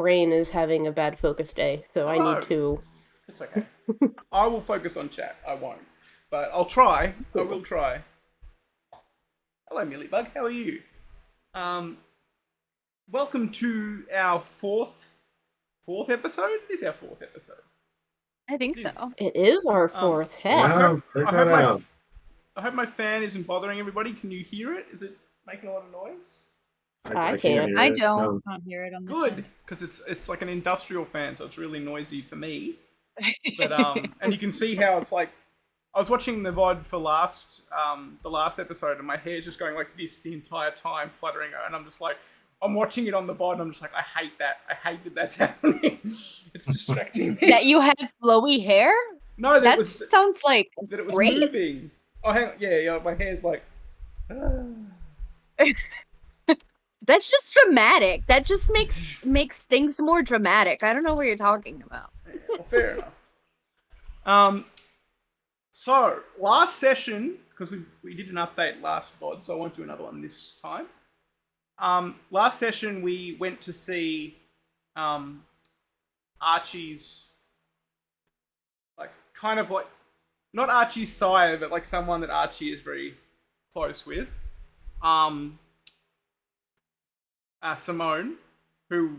brain is having a bad focus day, so I need Oh, to. it's okay. I will focus on chat. I won't, but I'll try. I will Cool. try. Hello, Millybug. How are you? Um, welcome to our fourth episode. It is our fourth episode. I think It so. is. It is our Um, fourth. Heck. I Yeah, hope check I that hope my out. I hope my fan isn't bothering everybody. Can you hear it? Is it making a lot of noise? I I can't can't. hear I it. No. don't hear it on the Good, because it's like an industrial fan, so it's really noisy for me. But phone. and you can see how it's like I was watching the VOD for the last episode, and my hair's just going like this the entire time, fluttering, and I'm just like, I'm watching it on the VOD, and I'm just like, I hate that. I hate that that's happening. It's distracting me. That you have flowy hair? No, That sounds like that it was great. moving. Oh, hang on. Yeah. My hair's like. That's just dramatic. That just makes things more dramatic. I don't know what you're talking about. Well, fair enough. So last session, because we did an update last VOD, so I won't do another one this time. Last session we went to see Archie's, like, kind of like, not Archie's sire, but like someone that Archie is very close with. Simone, who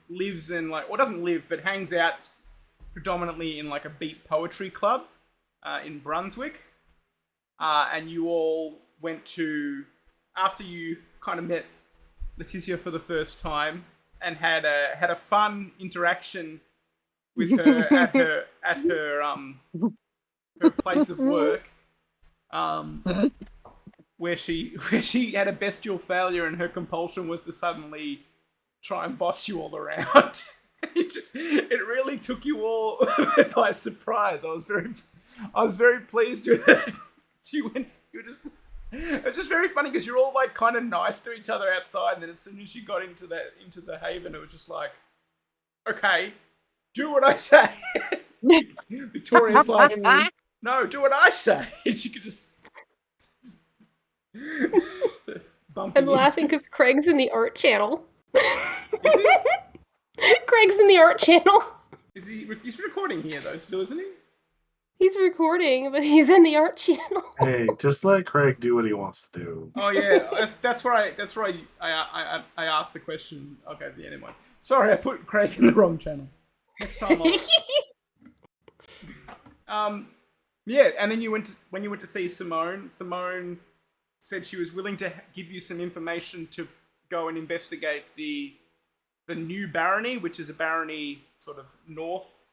lives in, like, well, doesn't live, but hangs out predominantly in like a beat poetry club in Brunswick. And you all went to, after you kind of met Leticia for the first time and had a fun interaction with her at her place of work, where she had a bestial failure and her compulsion was to suddenly try and boss you all around. It really took you all by surprise. I was very pleased with it. It was just very funny because you're all like kind of nice to each other outside, and then as soon as you got into the haven, it was just like, okay, do what I say. Victoria's like, no, do what I say. And she could just bump I'm him laughing into. because Craig's in the art channel. Is he? Craig's in the art channel. He's recording here though, still, isn't he? He's recording, but he's in the art channel. Hey, just let Craig do what he wants to do. Oh yeah, that's where I asked the question. Okay, the end one. Sorry, I put Craig in the wrong channel. Next time I'll. Yeah, and then when you went to see Simone. Simone said she was willing to give you some information to go and investigate the new barony, which is a barony sort of north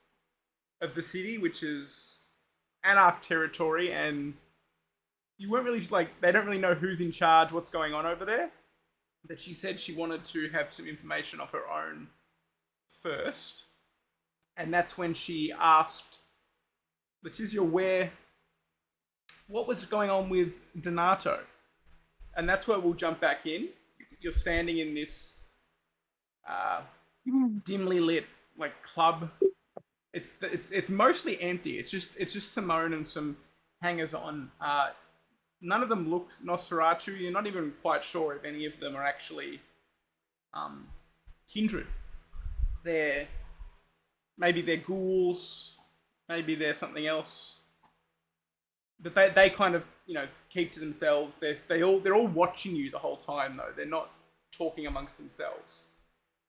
of the city, which is Anarch territory, and you weren't really like, they don't really know who's in charge, what's going on over there. But she said she wanted to have some information of her own first, and that's when she asked Letizia what was going on with Donato, and that's where we'll jump back in. You're standing in this dimly lit like club. It's mostly empty. It's just Simone and some hangers on. None of them look Nosferatu. You're not even quite sure if any of them are actually kindred. Maybe they're ghouls, maybe they're something else. But they kind of, keep to themselves. They're all watching you the whole time though. They're not talking amongst themselves.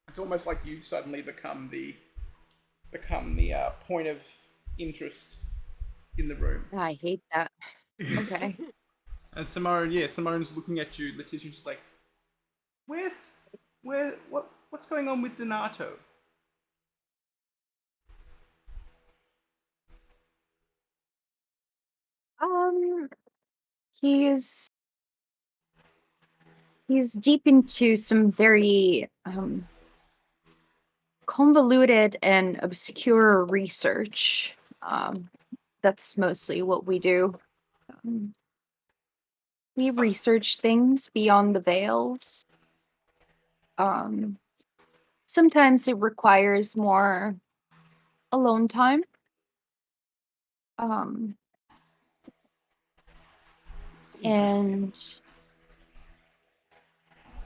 It's almost like you've suddenly become the point of interest in the room. I hate that. Okay. And Simone's looking at you. Letitia's just like, what's going on with Donato? He's deep into some very convoluted and obscure research. That's mostly what we do. We research things beyond the veils. Sometimes it requires more alone time. And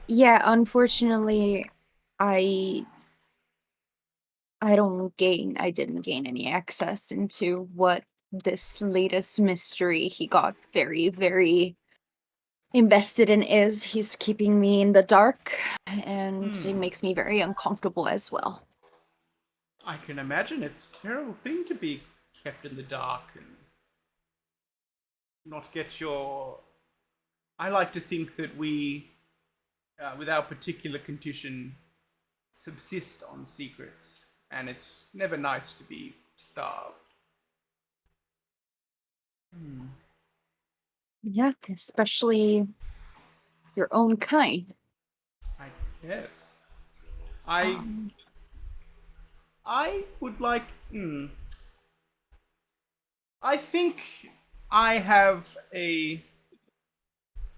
yeah, unfortunately, I I didn't gain any access into what this latest mystery he got very, very invested in is. He's keeping me in the dark, and it makes me very uncomfortable as well. I can imagine it's a terrible thing to be kept in the dark and not get your. I like to think that we, with our particular condition, subsist on secrets, and it's never nice to be starved. Yeah, especially your own kind. I guess. I Um, I would like. I think I have a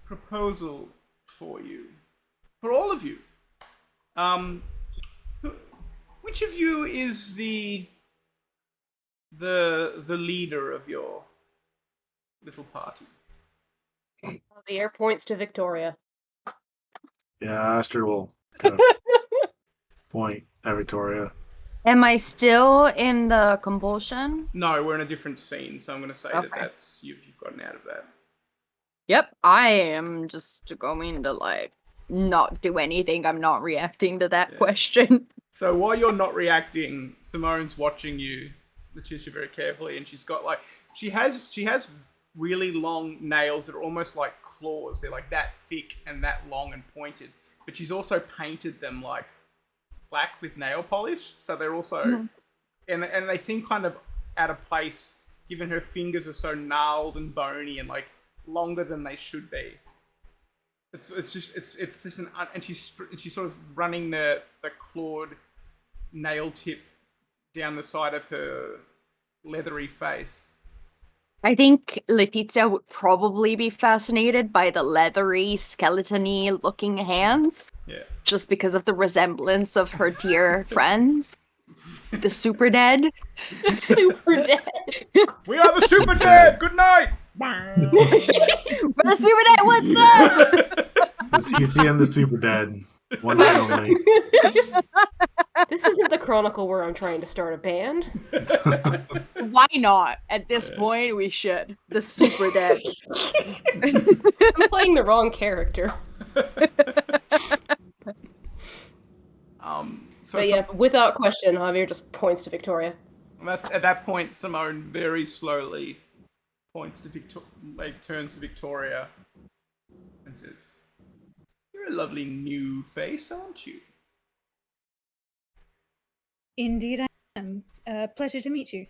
proposal for you, for all of you. Um, which of you is the leader of your little party? Javier points to Victoria. Yeah, Aster will kind of point at Victoria. Am I still in the compulsion? No, we're in a different scene, so I'm going to say that Okay. that's you've gotten out of that. Yep, I am just going to like not do anything. I'm not reacting to that question. So while you're not reacting, Simone's watching you, Letitia, very carefully, and she's got like she has really long nails that are almost like claws. They're like that thick and that long and pointed. But she's also painted them like black with nail polish, so they're also and they seem kind of out of place given her fingers are so gnarled and bony and like longer than they should be. It's just an and she's sort of running the clawed nail tip down the side of her leathery face. I think Letizia would probably be fascinated by the leathery, skeleton-y looking hands. Yeah. Just because of the resemblance of her dear friends. The super dead. Super dead. We are the super dead. Good night. We're the super dead, what's up? Leticia and the Super Dead. One night only. This isn't the Chronicle where I'm trying to start a band. Why not? At this point, we should. The super dead. I'm playing the wrong character. So But yeah, without question, Javier just points to Victoria. at that point, Simone very slowly points to turns to Victoria and says, "You're a lovely new face, aren't you?" Indeed, I am. Pleasure to meet you.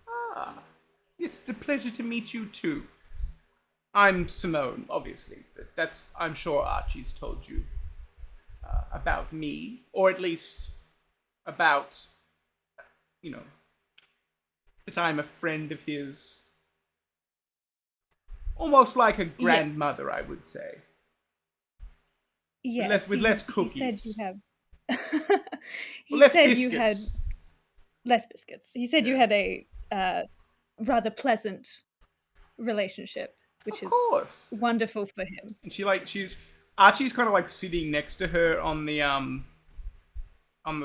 Ah, it's a pleasure to meet you too. I'm Simone, obviously. But I'm sure Archie's told you about me, or at least about, that I'm a friend of his. Almost like a grandmother, I would say. Yes, With less He cookies. said you have. Less said biscuits. you had less biscuits. He said you had a rather pleasant relationship, which Of is course. wonderful for him. And Archie's kind of like sitting next to her on the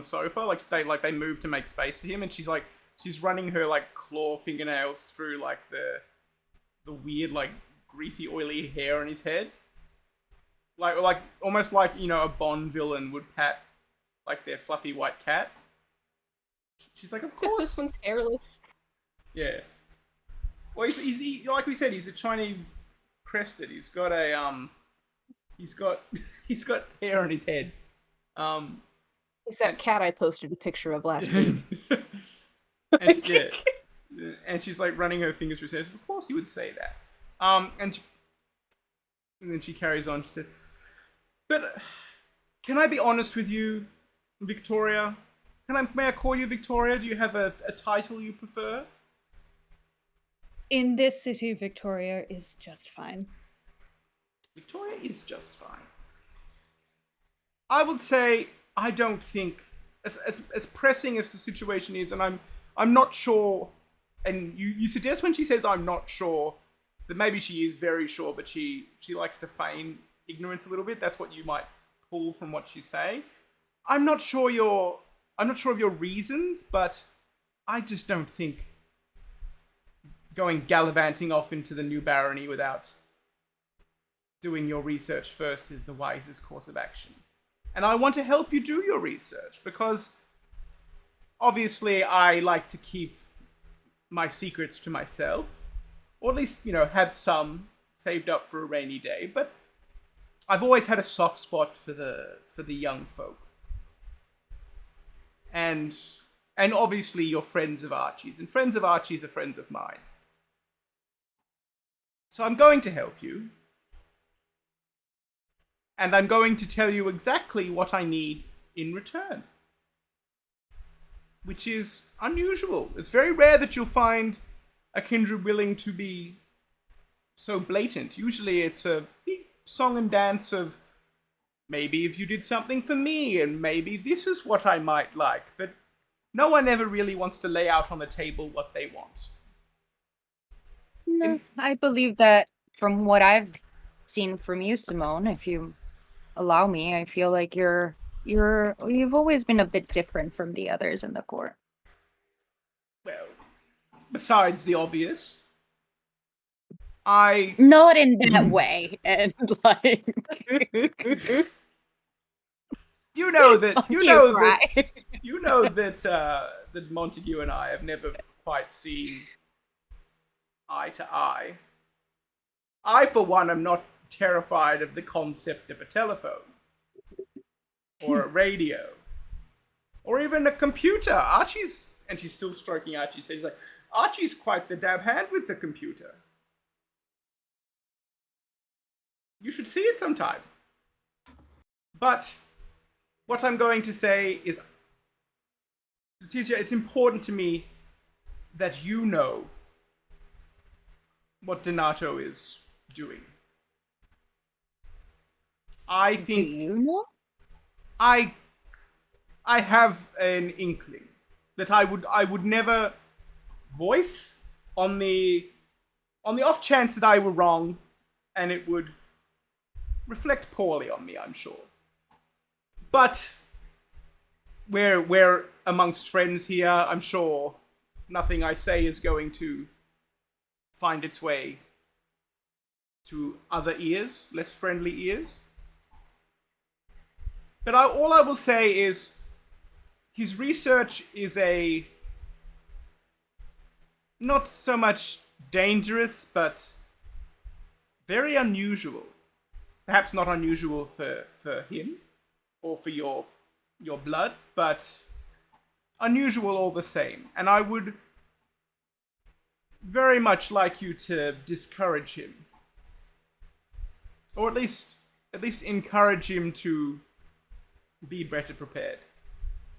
sofa, like they moved to make space for him, and she's running her like claw fingernails through like the weird like greasy oily hair on his head, like almost like a Bond villain would pat like their fluffy white cat. She's like, of Except course. this one's hairless. Yeah. Well, he's like we said, he's a Chinese crested. He's got he's got hair on his head. It's that cat I posted a picture of last week. And she's like running her fingers through his hair. Of course, you would say that. And then she carries on. She said, "But can I be honest with you, Victoria? May I call you Victoria? Do you have a title you prefer?" In this city, Victoria is just fine. Victoria is just fine. I would say I don't think as pressing as the situation is, and I'm not sure. And you suggest when she says I'm not sure that maybe she is very sure, but she likes to feign ignorance a little bit. That's what you might pull from what she's saying. I'm not sure you're I'm not sure of your reasons, but I just don't think going gallivanting off into the new barony without doing your research first is the wisest course of action. And I want to help you do your research because obviously I like to keep my secrets to myself, or at least, have some saved up for a rainy day, but I've always had a soft spot for the young folk. And obviously you're friends of Archie's, and friends of Archie's are friends of mine. So I'm going to help you. And I'm going to tell you exactly what I need in return. Which is unusual. It's very rare that you'll find a kindred willing to be so blatant. Usually it's a big song and dance of maybe if you did something for me, and maybe this is what I might like. But no one ever really wants to lay out on the table what they want. No, I believe that from what I've seen from you, Simone, if you allow me, I feel like you've always been a bit different from the others in the court. Well, besides the obvious, I Not in that way, and like you know that cry. that Montague and I have never quite seen eye to eye. I, for one, am not terrified of the concept of a telephone, or a radio, or even a computer. Archie's, and she's still stroking Archie's head, she's like, Archie's quite the dab hand with the computer. You should see it sometime. But what I'm going to say is, Leticia, it's important to me that you know what Donato is doing. I think Do you know? I have an inkling that I would never voice on the off chance that I were wrong, and it would reflect poorly on me, I'm sure. But we're amongst friends here. I'm sure nothing I say is going to find its way to other ears, less friendly ears. But all I will say is his research is not so much dangerous, but very unusual. Perhaps not unusual for him or for your blood, but unusual all the same. And I would very much like you to discourage him, or at least encourage him to be better prepared.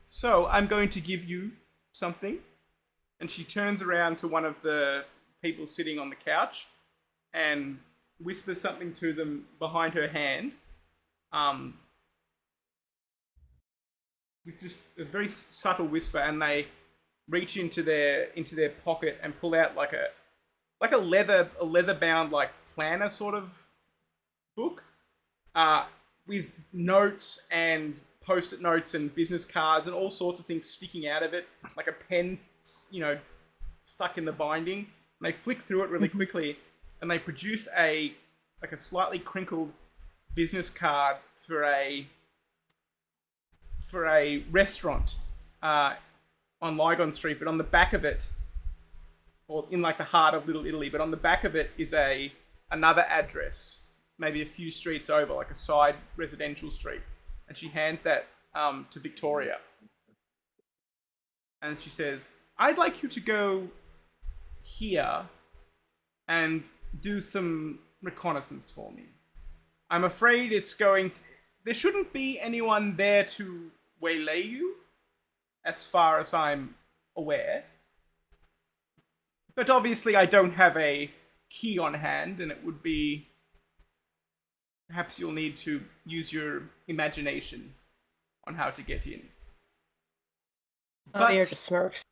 So I'm going to give you something. And she turns around to one of the people sitting on the couch and whispers something to them behind her hand. With just a very subtle whisper, and they reach into their pocket and pull out like a leather bound like planner sort of book, with notes and post-it notes and business cards and all sorts of things sticking out of it, like a pen, stuck in the binding. And they flick through it really quickly, and they produce a slightly crinkled business card for a restaurant on Lygon Street. But on the back of it, or in like the heart of Little Italy, but on the back of it is another address, maybe a few streets over, like a side residential street. And she hands that to Victoria. And she says, I'd like you to go here and do some reconnaissance for me. I'm afraid there shouldn't be anyone there to waylay you, as far as I'm aware. But obviously I don't have a key on hand, and it would be... Perhaps you'll need to use your imagination on how to get in. Javier just smirks.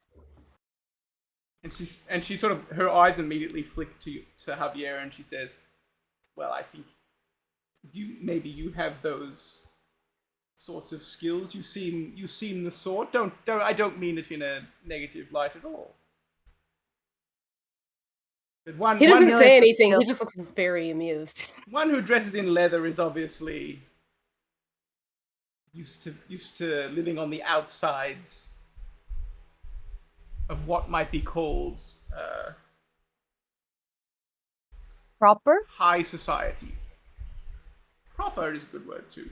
And she sort of, her eyes immediately flick to Javier, and she says, well, I think maybe you have those sorts of skills. You seem the sort. Don't. I don't mean it in a negative light at all. But He doesn't realize say the anything. He skill. just looks very amused. one who dresses in leather is obviously used to living on the outsides of what might be called Proper? high society. Proper is a good word too.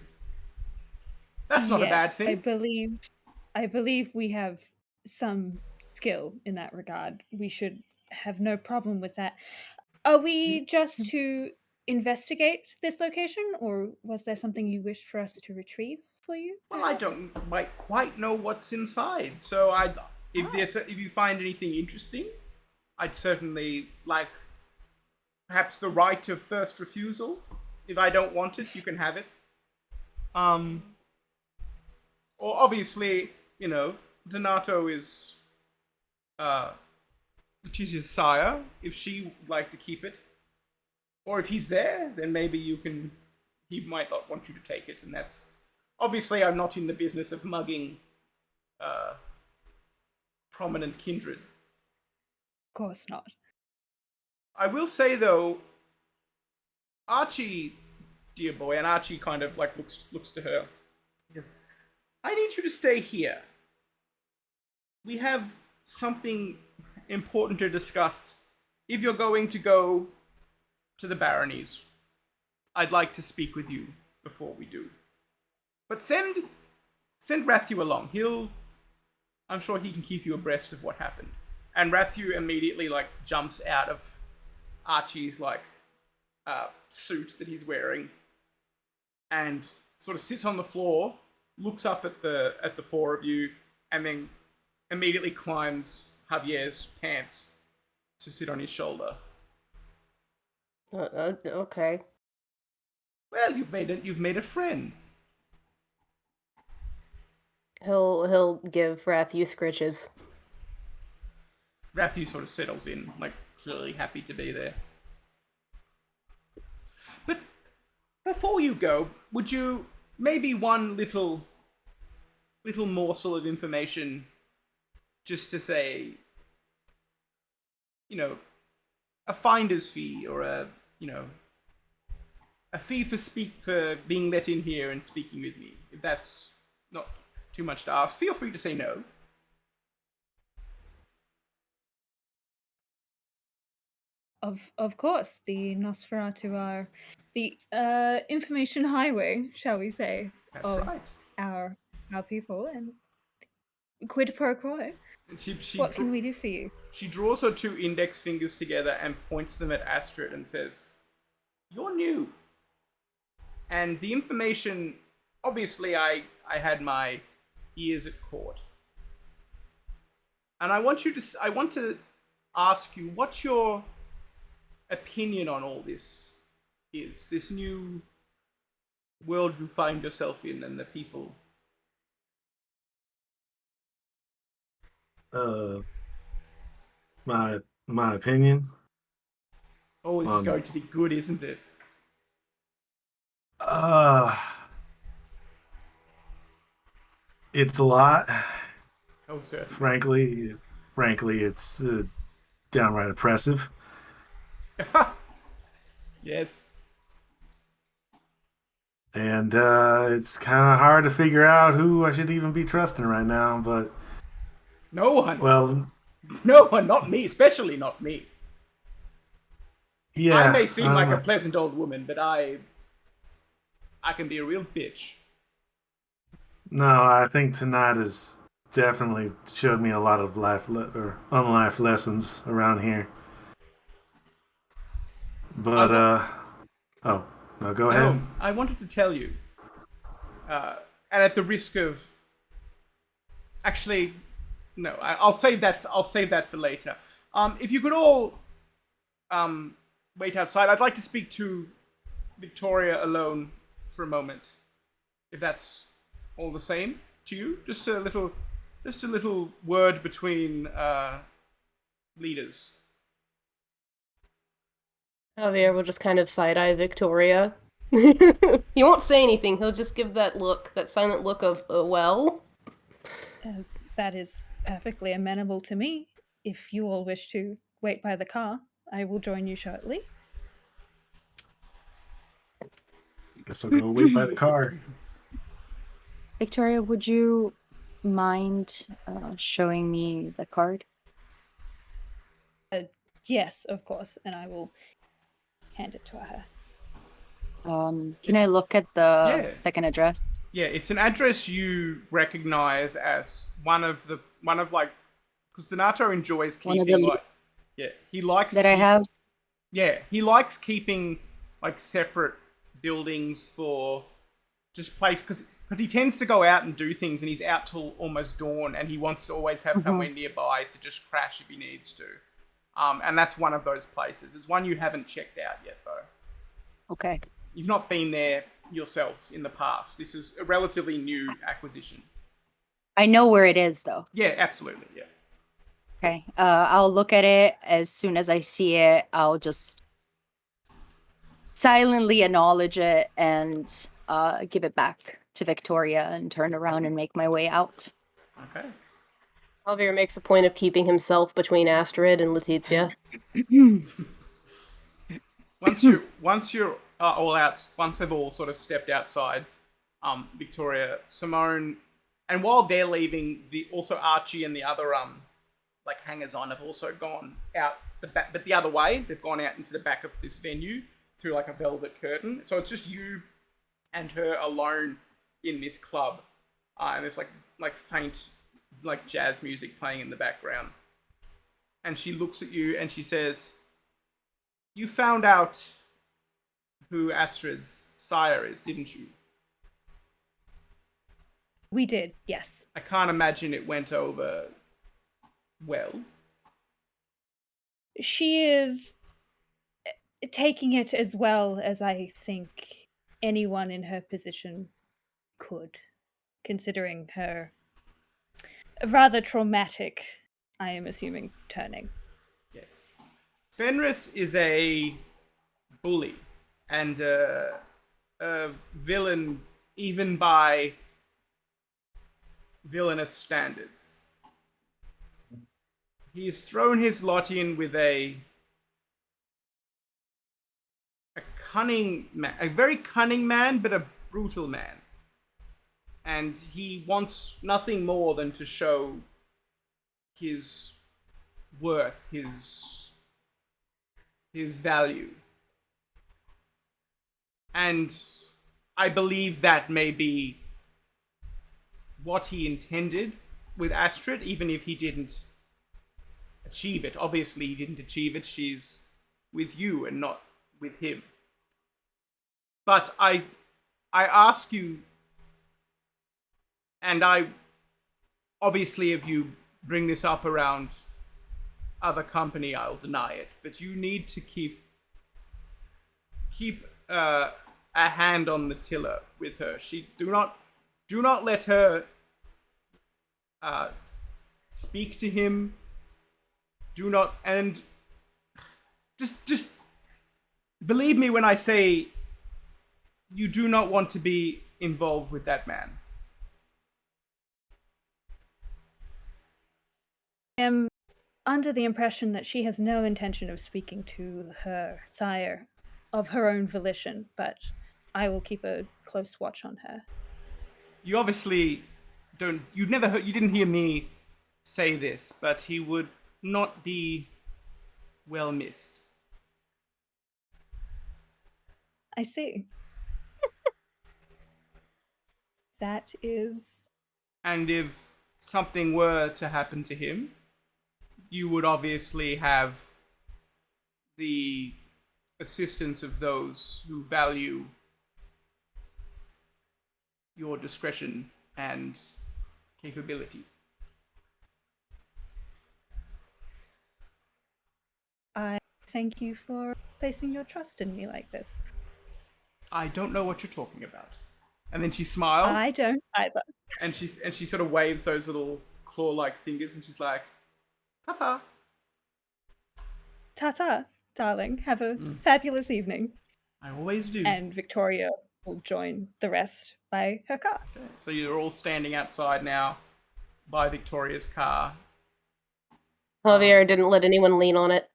That's not a bad Yes, thing. I believe we have some skill in that regard. We should have no problem with that. Are we just to investigate this location, or was there something you wished for us to retrieve for you? Well, I perhaps? don't quite know what's inside. So if you find anything interesting, I'd certainly like perhaps the right of first refusal. If I don't want it, you can have it. Or obviously, Donato is Letitia's sire. If she would like to keep it, or if he's there, then maybe he might not want you to take it, and that's obviously I'm not in the business of mugging prominent kindred. Of course not. I will say though, Archie, dear boy, and Archie kind of like looks to her. He goes, I need you to stay here. We have something important to discuss. If you're going to go to the baronies, I'd like to speak with you before we do. But send Rathu along. I'm sure he can keep you abreast of what happened. And Rathu immediately jumps out of Archie's suit that he's wearing and sort of sits on the floor, looks up at the four of you, and then immediately climbs Javier's pants to sit on his shoulder. Okay. Well, you've made a friend. He'll give Rathu scritches. Rathu sort of settles in, clearly happy to be there. But before you go, would you maybe one little morsel of information just to say, a finder's fee or a fee for being let in here and speaking with me. If that's not too much to ask, feel free to say no. Of course, the Nosferatu are the information highway, shall we say, That's of right. our people, and quid pro quo. And What can we do for you? She draws her two index fingers together and points them at Astrid and says, "You're new." And the information, obviously I had my ears at court. And I want to ask you, what's your opinion on all this this new world you find yourself in and the people? My opinion. Oh, this is going to be good, isn't it? It's a lot. Oh, sir. Frankly, it's downright oppressive. Yes. And it's kind of hard to figure out who I should even be trusting right now. But No one. well, No one, not me, especially not me. yeah, I may seem like a pleasant old woman, but I can be a real bitch. No, I think tonight has definitely showed me a lot of unlife lessons around here. But oh, no, go ahead. I wanted to tell you, and at the risk of, actually, no, I'll save that. I'll save that for later. If you could all, wait outside. I'd like to speak to Victoria alone for a moment, if that's all the same to you. Just a little word between leaders. Javier will just kind of side-eye Victoria He won't say anything. He'll just give that look, that silent look of, well. That is perfectly amenable to me. If you all wish to wait by the car, I will join you shortly. Guess I'll go wait by the car. Victoria, would you mind showing me the card? Yes, of course, and I will hand it to her. Can I look at the Yeah. second address? Yeah, it's an address you recognize as one of because Donato enjoys One of keeping the he likes that I have. Yeah, he likes keeping like separate buildings for just place because he tends to go out and do things and he's out till almost dawn and he wants to always have somewhere nearby to just crash if he needs to. And that's one of those places. It's one you haven't checked out yet though. Okay. You've not been there yourselves in the past. This is a relatively new acquisition. I know where it is though. Yeah, absolutely. Yeah. Okay. I'll look at it as soon as I see it. I'll just silently acknowledge it and give it back to Victoria and turn around and make my way out. Okay. Javier makes a point of keeping himself between Astrid and Letizia. Once you're all out, once they've all sort of stepped outside, Victoria, Simone, and while they're leaving, also Archie and the other like hangers on have also gone out the back, but the other way. They've gone out into the back of this venue through like a velvet curtain. So it's just you and her alone in this club, and there's like faint like jazz music playing in the background. And she looks at you and she says, "You found out who Astrid's sire is, didn't you?" We did, yes. I can't imagine it went over well. She is taking it as well as I think anyone in her position could, considering her rather traumatic, I am assuming, turning. Yes. Fenris is a bully and a villain even by villainous standards. He's thrown his lot in with a cunning man, a very cunning man, but a brutal man. And he wants nothing more than to show his worth, his value. And I believe that may be what he intended with Astrid, even if he didn't achieve it. Obviously, he didn't achieve it. She's with you and not with him. But I ask you, and I obviously, if you bring this up around other company, I'll deny it. But you need to keep a hand on the tiller with her. Do not let her speak to him. Do not, and just believe me when I say you do not want to be involved with that man. I am under the impression that she has no intention of speaking to her sire of her own volition, but I will keep a close watch on her. You obviously you didn't hear me say this, but he would not be well missed. I see. That is... And if something were to happen to him, you would obviously have the assistance of those who value your discretion and capability. I thank you for placing your trust in me like this. I don't know what you're talking about. And then she smiles. I don't either. And she sort of waves those little claw-like fingers, and she's like, "Ta-ta." Ta-ta, darling. Have a fabulous evening. I always do. and Victoria will join the rest by her car. Okay. So you're all standing outside now by Victoria's car. Javier didn't let anyone lean on it.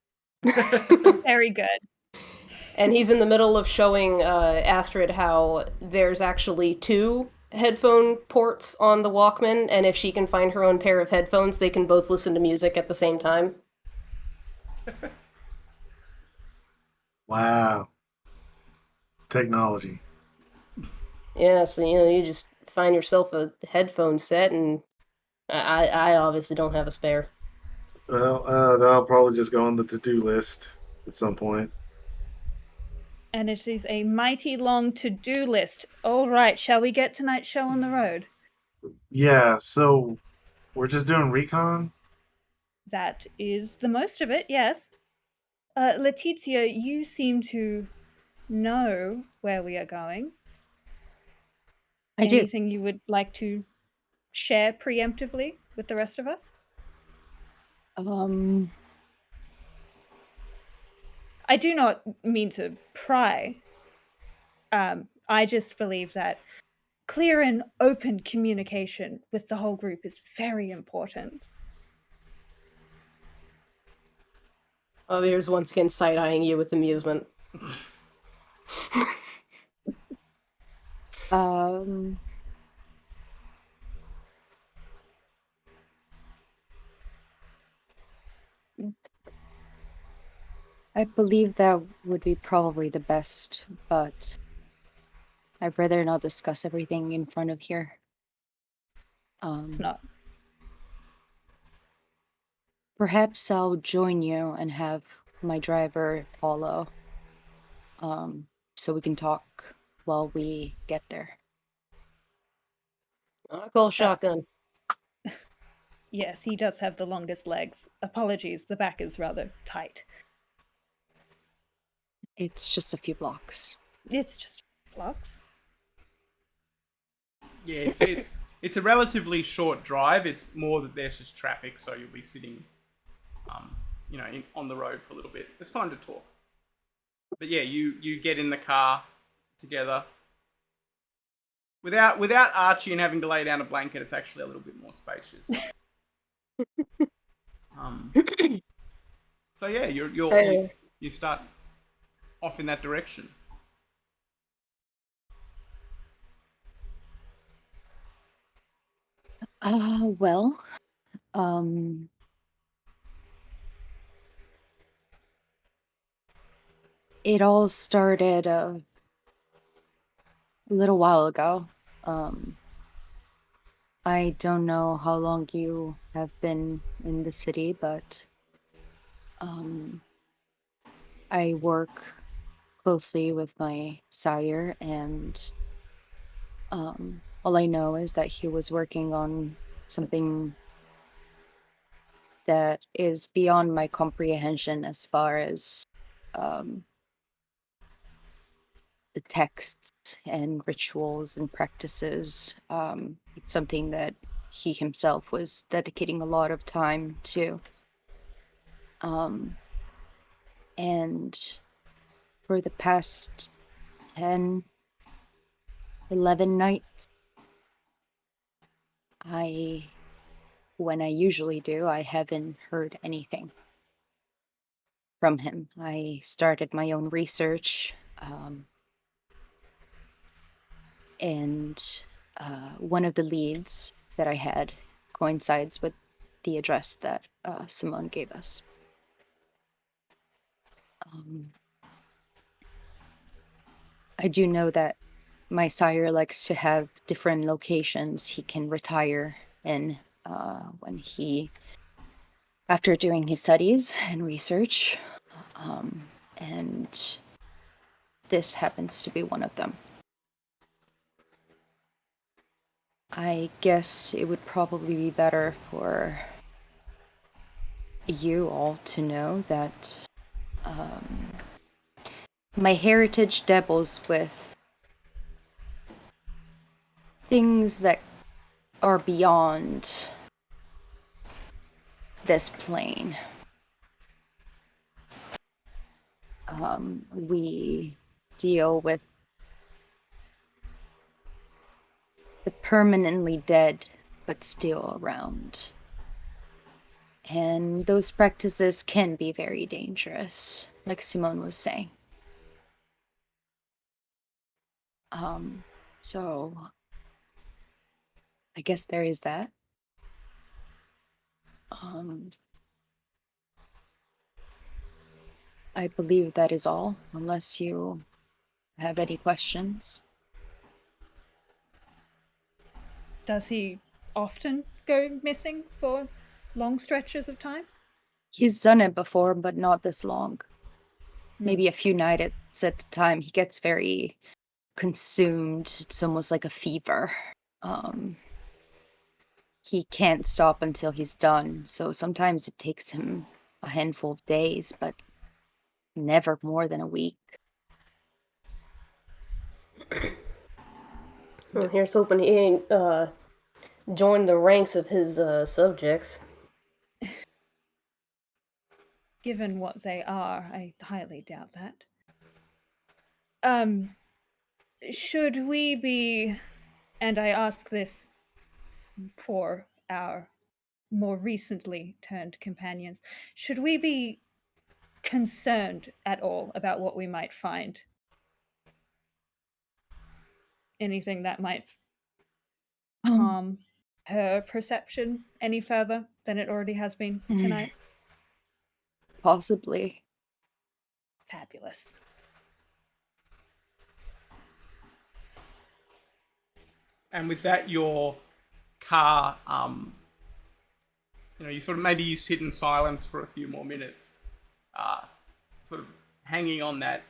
Very good. And he's in the middle of showing Astrid how there's actually 2 headphone ports on the Walkman, and if she can find her own pair of headphones, they can both listen to music at the same time. Wow. Technology. Yeah, so you just find yourself a headphone set, and I obviously don't have a spare. Well, that'll probably just go on the to-do list at some point. And it is a mighty long to-do list. All right, shall we get tonight's show on the road? Yeah, so we're just doing recon? That is the most of it, yes. Letitia, you seem to know where we are going. I do. Anything you would like to share preemptively with the rest of us? I do not mean to pry. I just believe that clear and open communication with the whole group is very important. Javier's once again side-eyeing you with amusement. Um, I believe that would be probably the best, but I'd rather not discuss everything in front of here. It's not. Perhaps I'll join you and have my driver follow, so we can talk while we get there. I call shotgun. Yes, he does have the longest legs. Apologies, the back is rather tight. It's just a few blocks. It's just blocks. Yeah, it's a relatively short drive. It's more that there's just traffic, so you'll be sitting, on the road for a little bit. It's time to talk. But yeah, you get in the car together. Without Archie and having to lay down a blanket, it's actually a little bit more spacious. So yeah, you start off in that direction. Well, um, it all started a little while ago. I don't know how long you have been in the city, but I work closely with my sire, and all I know is that he was working on something that is beyond my comprehension as far as um, the texts and rituals and practices. It's something that he himself was dedicating a lot of time to. And for the past 10, 11 nights, when I usually do, I haven't heard anything from him. I started my own research, and one of the leads that I had coincides with the address that Simone gave us. I do know that my sire likes to have different locations he can retire in when after doing his studies and research, and this happens to be one of them. I guess it would probably be better for you all to know that my heritage dabbles with things that are beyond this plane. We deal with the permanently dead but still around. And those practices can be very dangerous, like Simone was saying. So I guess there is that. I believe that is all, unless you have any questions. Does he often go missing for long stretches of time? He's done it before, but not this long. Maybe a few nights at a time. He gets very consumed. It's almost like a fever. He can't stop until he's done. So sometimes it takes him a handful of days, but never more than a week. Well, here's hoping he ain't joined the ranks of his subjects. Given what they are, I highly doubt that. Should we be, and I ask this for our more recently turned companions, should we be concerned at all about what we might find? Anything that might harm her perception any further than it already has been tonight? Possibly. Fabulous. And with that, your car, you sort of maybe you sit in silence for a few more minutes, sort of hanging on that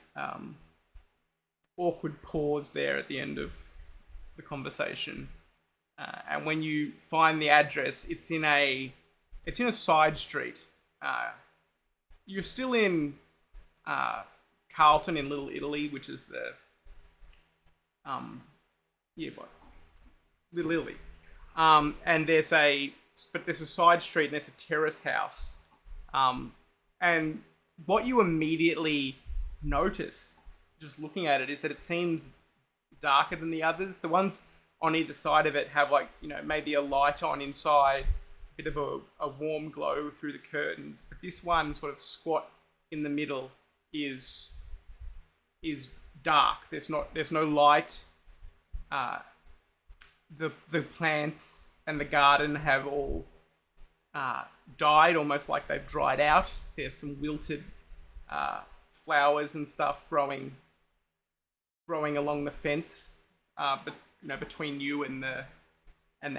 awkward pause there at the end of the conversation. And when you find the address, it's in a side street. You're still in Carlton in Little Italy, which is the Little Italy. And there's a side street and there's a terrace house. And what you immediately notice, just looking at it, is that it seems darker than the others. The ones on either side of it have maybe a light on inside, a bit of a warm glow through the curtains. But this one, sort of squat in the middle, is dark. There's no light. The plants and the garden have all died, almost like they've dried out. There's some wilted flowers and stuff growing along the fence, but between you and the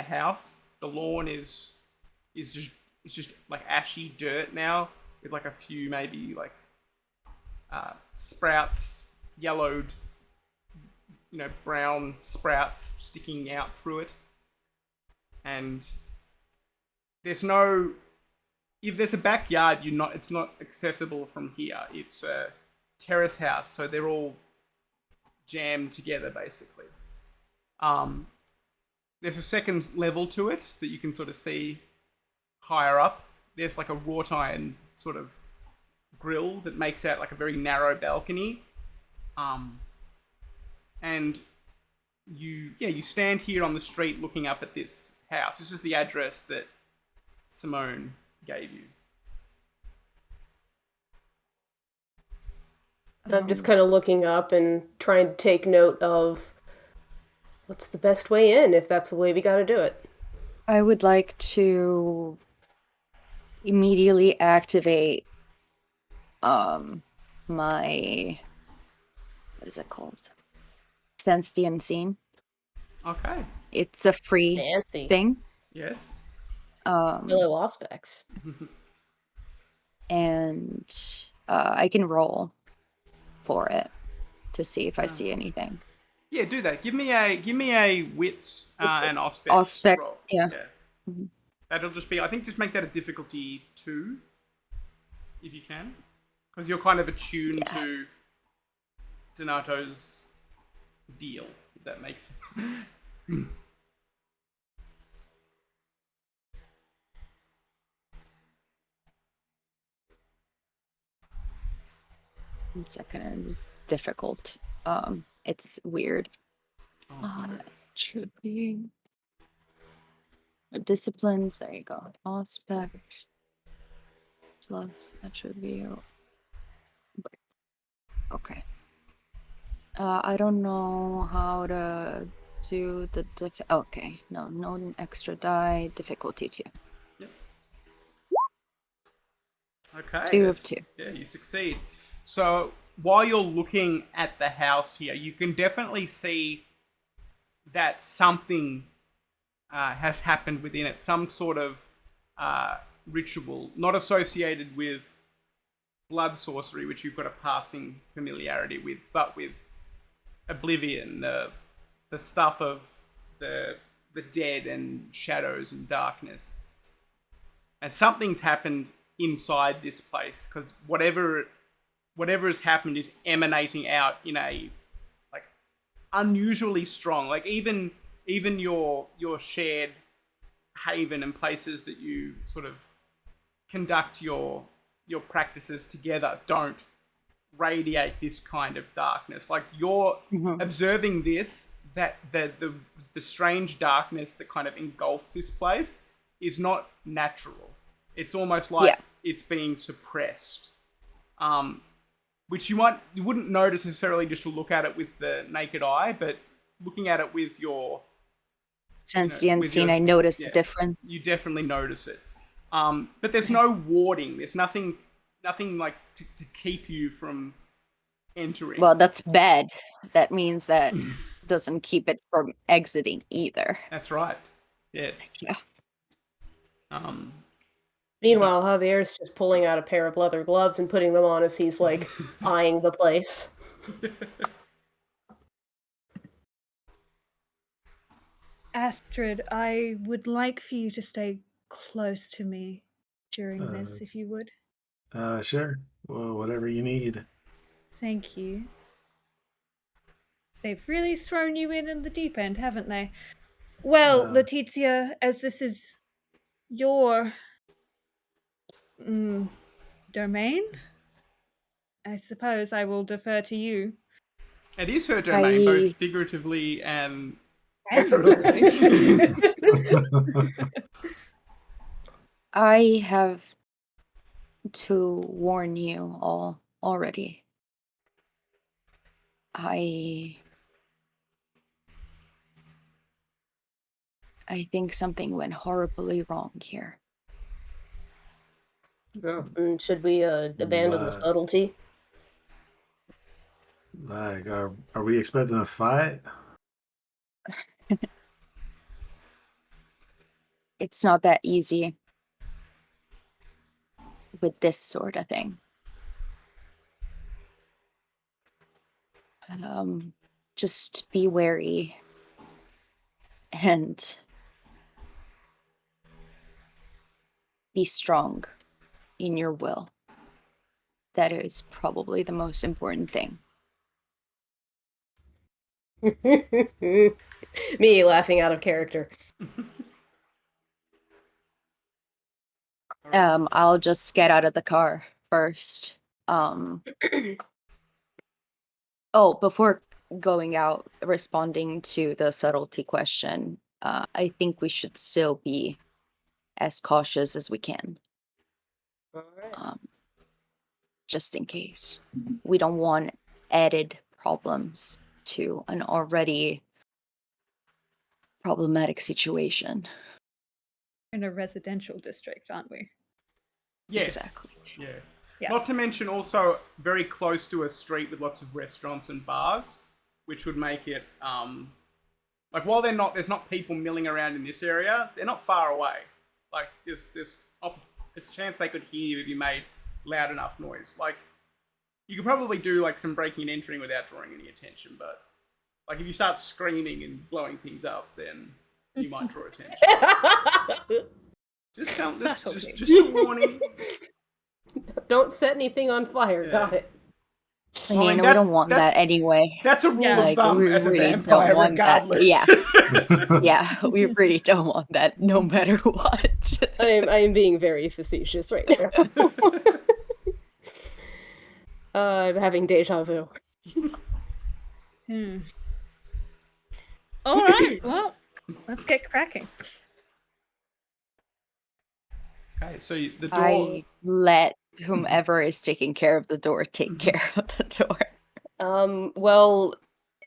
house. The lawn is just like ashy dirt now, with like a few maybe like sprouts, yellowed, brown sprouts sticking out through it. And if there's a backyard, it's not accessible from here. It's a terrace house, so they're all jammed together basically. There's a second level to it that you can sort of see higher up. There's like a wrought iron sort of grill that makes out like a very narrow balcony. And you stand here on the street looking up at this house. This is the address that Simone gave you. I'm just kind of looking up and trying to take note of what's the best way in, if that's the way we gotta do it. I would like to immediately activate my, what is it called? Sense the Unseen. Okay. It's a free Fancy. thing. Yes. Fellow Auspex. And I can roll for it to see if I see anything. Yeah, do that. Give me a wits and auspex Auspex, roll. yeah. Mm-hmm. That'll just be, I think, just make that a difficulty 2, if you can, because you're kind of attuned to Donato's deal. If that makes sense. 1 second, it's difficult. It's weird. Oh, It should be disciplines. There you go. Aspect. Plus, that should be okay. I don't know how to do the okay. No extra die. Difficulty 2. okay. 2 of 2. Yeah, you succeed. So while you're looking at the house here, you can definitely see that something has happened within it. Some sort of ritual, not associated with blood sorcery, which you've got a passing familiarity with, but with oblivion, the stuff of the dead and shadows and darkness. And something's happened inside this place, because whatever has happened is emanating out in a like unusually strong, like even your shared haven and places that you sort of conduct your practices together don't radiate this kind of darkness. Like you're observing this, that the strange darkness that kind of engulfs this place is not natural. It's almost like it's being suppressed. Which you wouldn't notice necessarily just to look at it with the naked eye, but looking at it with your Sentient scene, I noticed a difference. You definitely notice it. But there's no warding. There's nothing like to keep you from entering. Well, that's bad. That means that doesn't keep it from exiting either. That's right. Yes. Yeah. Meanwhile, Javier's just pulling out a pair of leather gloves and putting them on as he's like eyeing the place. Astrid, I would like for you to stay close to me during this, if you would. Sure. Well, whatever you need. Thank you. They've really thrown you in the deep end, haven't they? Well, Letizia, as this is your domain, I suppose I will defer to you. It is her domain, both figuratively and I have to warn you all already. I think something went horribly wrong here. And should we abandon the subtlety? Like, are we expecting a fight? It's not that easy with this sort of thing. Just be wary and be strong in your will. That is probably the most important thing. Me laughing out of character. I'll just get out of the car first. Before going out, responding to the subtlety question, I think we should still be as cautious as we can. All right. Just in case. We don't want added problems to an already problematic situation. In a residential district, aren't we? yes, Exactly. Yeah. Not to mention also very close to a street with lots of restaurants and bars, which would make it like while there's not people milling around in this area, they're not far away. Like there's a chance they could hear you if you made loud enough noise. Like you could probably do like some breaking and entering without drawing any attention, but like if you start screaming and blowing things up, then you might draw attention. Just a warning. Don't set anything on fire. Yeah. Got it. I mean, we don't want that anyway. That's a rule of thumb we as a really vampire, don't want regardless. that. Yeah, we really don't want that, no matter what. I am being very facetious right now. I'm having deja vu. All right. Well, let's get cracking. Okay, so the door. I let whomever is taking care of the door take care of the door. Well,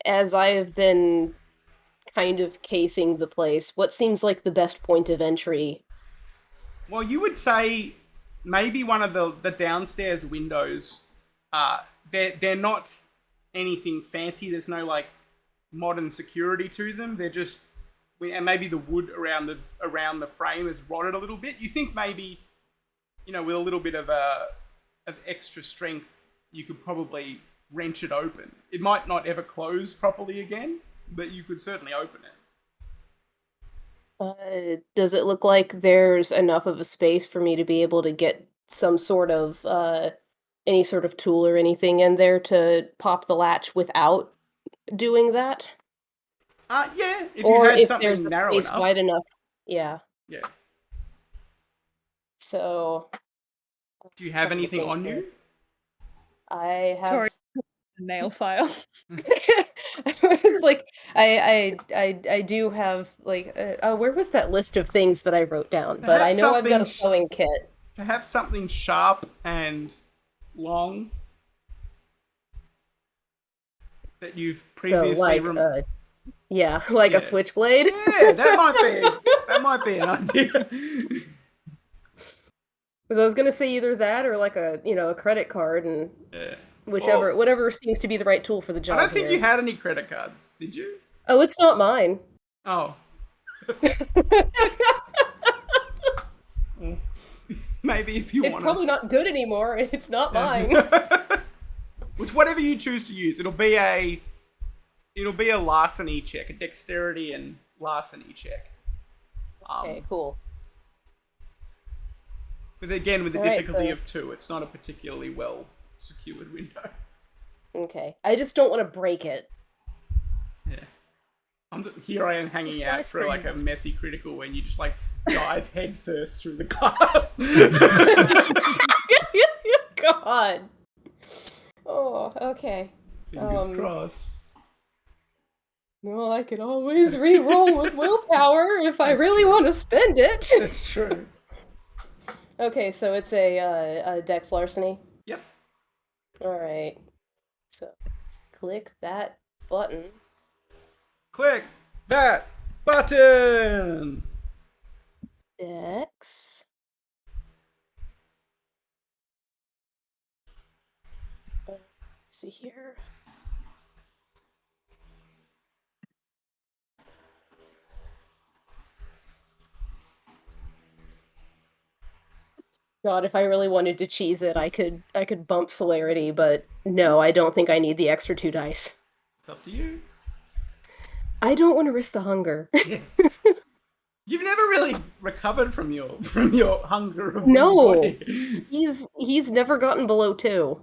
as I have been kind of casing the place, what seems like the best point of entry? Well, you would say maybe one of the downstairs windows. They're not anything fancy. There's no like modern security to them. They're just, and maybe the wood around the frame has rotted a little bit. You think maybe, with a little bit of extra strength, you could probably wrench it open. It might not ever close properly again, but you could certainly open it. Does it look like there's enough of a space for me to be able to get some sort of any sort of tool or anything in there to pop the latch without doing that? Yeah, if you Or had if something there's a narrow space enough. wide enough. Yeah. Yeah. So Do you have trying to anything think on here. you? I have Tori, nail file. it's like I do have like oh, where was that list of things that I wrote down? But I Perhaps know I've got a something sewing kit. Perhaps something sharp and long that you've So previously like yeah, like Yeah. a switchblade. Yeah, that might be an idea. Because I was gonna say either that or like a credit card and Yeah. whatever seems to be the right tool for the I job. don't think here. you had any credit cards, did you? Oh, it's not mine. Oh. Maybe if you It's want probably not good anymore, and it's not mine. Which whatever you choose to use, it'll be a larceny check, a dexterity and larceny check. Okay, cool. With the Alright, difficulty so- of 2, it's not a particularly well secured window. Okay. I just don't want to break it. Yeah. Here I am hanging It's out nice for like a green. messy critical when you just like dive head first through the glass. God. Oh, okay. Fingers crossed. Well, I can always re-roll with willpower if I really want to spend it. That's true. Okay, so it's a dex larceny. Yep. All right. So let's click that button. Click that button. Dex. Let's see here. God, if I really wanted to cheese it, I could bump celerity, but no, I don't think I need the extra 2 dice. It's up to you. I don't want to risk the hunger. Yeah. You've never really recovered from your hunger of No. body. He's never gotten below 2.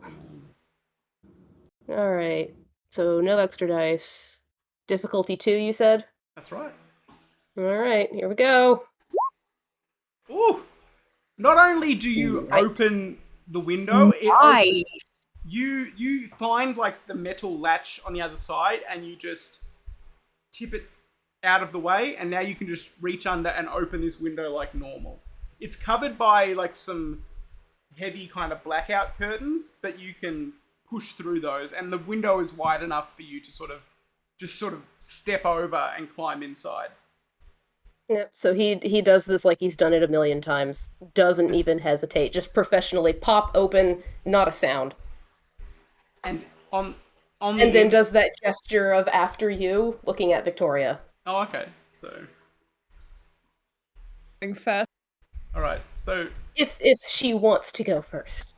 All right. So no extra dice. Difficulty 2, you said? That's right. All right, here we go. Ooh. Not only do you open the window, Nice. you find like the metal latch on the other side and you just tip it out of the way, and now you can just reach under and open this window like normal. It's covered by like some heavy kind of blackout curtains, but you can push through those, and the window is wide enough for you to sort of step over and climb inside. Yep. So he does this like he's done it a million times. Doesn't even hesitate. Just professionally pop open, not a sound. And on And the then ins- does that gesture of after you, looking at Victoria. Oh, okay. So, Going first. all right. So, If she wants to go first.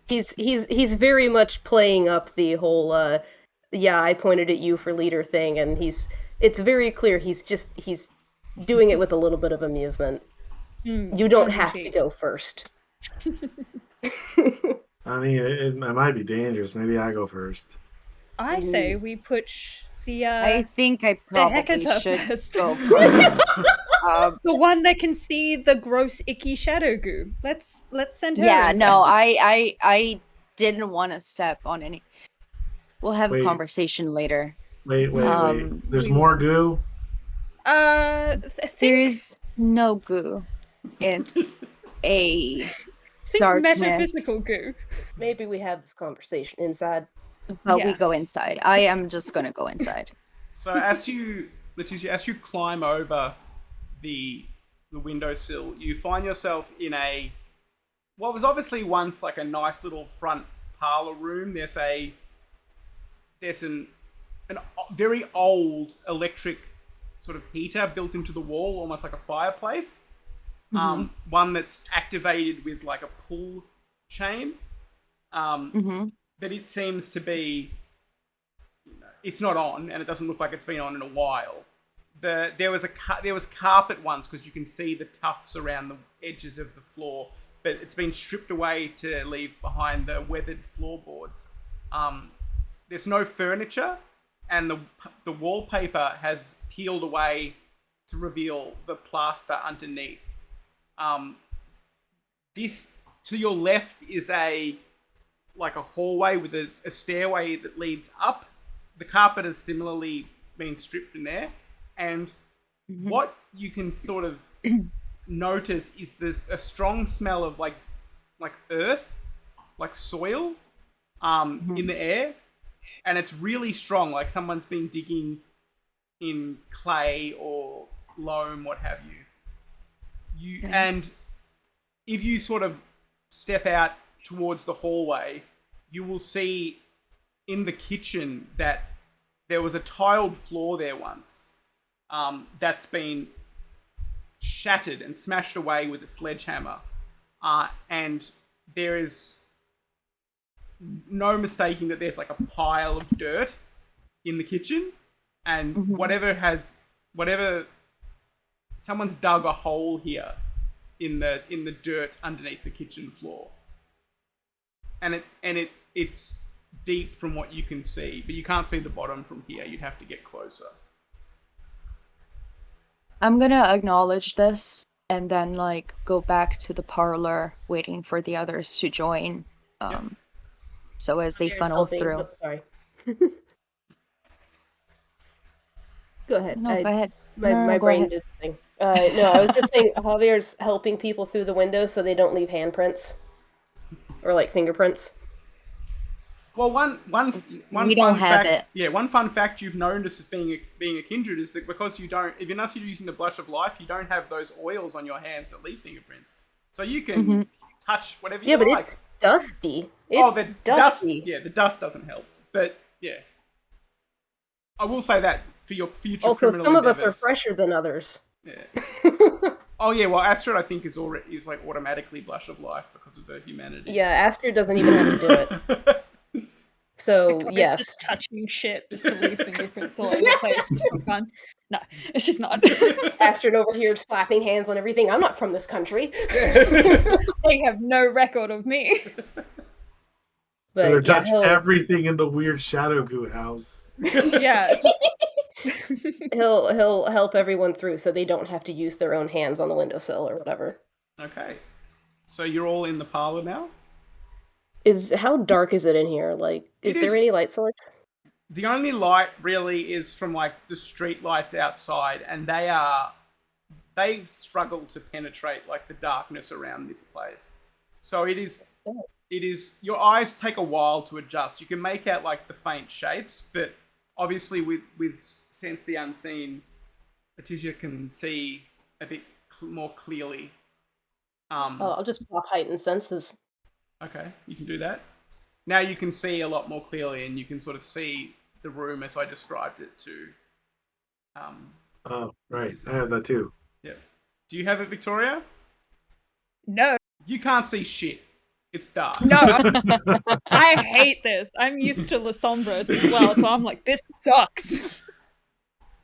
He's very much playing up the whole yeah, I pointed at you for leader thing, and it's very clear he's doing it with a little bit of amusement. You don't have to go first. I mean, it might be dangerous. Maybe I go first. I say we push the I think I probably Hecata should first. go first. the one that can see the gross, icky shadow goo. Let's send her. Yeah, in no, first. I didn't want to step on any. We'll have a Wait. conversation later. Wait. There's we more will. goo? I There's no goo. It's a think darkness. metaphysical goo. Maybe we have this conversation inside. But we Yeah. go inside. I am just gonna go inside. So as you, Letitia, as you climb over the windowsill, you find yourself in what was obviously once like a nice little front parlor room. There's an very old electric sort of heater built into the wall, almost like a fireplace. One that's activated with like a pull chain. But it seems to be, it's not on, and it doesn't look like it's been on in a while. There was carpet once, because you can see the tufts around the edges of the floor, but it's been stripped away to leave behind the weathered floorboards. There's no furniture, and the wallpaper has peeled away to reveal the plaster underneath. This to your left is like a hallway with a stairway that leads up. The carpet has similarly been stripped in there, and what you can sort of notice is a strong smell of like earth, like soil, in the air, and it's really strong, like someone's been digging in clay or loam, what have you. And if you sort of step out towards the hallway, you will see in the kitchen that there was a tiled floor there once, that's been shattered and smashed away with a sledgehammer. And there is no mistaking that there's like a pile of dirt in the kitchen, and whatever someone's dug a hole here in the dirt underneath the kitchen floor, and it's deep from what you can see, but you can't see the bottom from here. You'd have to get closer. I'm gonna acknowledge this and then like go back to the parlor, waiting for the others to join. So as they Javier's funnel helping. through. Oh, sorry. Go ahead. No, go ahead. My No, go brain ahead. did the thing. No, I was just saying Javier's helping people through the window so they don't leave handprints or like fingerprints. Well, one We fun don't have fact, it. yeah, one fun fact you've noticed as being a kindred is that because if you're not using the blush of life, you don't have those oils on your hands that leave fingerprints, so you can touch whatever you like. Yeah, but it's dusty. It's the dusty. dust, the dust doesn't help. But yeah, I will say that for your future. Also, criminal some of us are endeavors. fresher than others. Yeah. Oh yeah, well, Astrid I think is like automatically blush of life because of her humanity. Yeah, Astrid doesn't even have to do it. So Victoria's yes, just touching shit just to leave fingerprints all over the place just for fun. No, it's just not. Astrid over here slapping hands on everything. I'm not from this country. They have no record of me. But Or yeah, touch everything in the weird shadow goo house. Yeah. he'll help everyone through so they don't have to use their own hands on the windowsill or whatever. Okay, so you're all in the parlor now. How dark is it in here? Like, is there any light source? The only light really is from like the street lights outside, and they struggle to penetrate like the darkness around this place. So it is your eyes take a while to adjust. You can make out like the faint shapes, but obviously with Sense the Unseen, Letitia can see a bit more clearly. I'll just pop heightened senses. Okay, you can do that. Now you can see a lot more clearly, and you can sort of see the room as I described it to. Oh, right. I have that too. Yeah. Do you have it, Victoria? No. You can't see shit. It's dark. No. I hate this. I'm used to La Sombras as well, so I'm like, this sucks.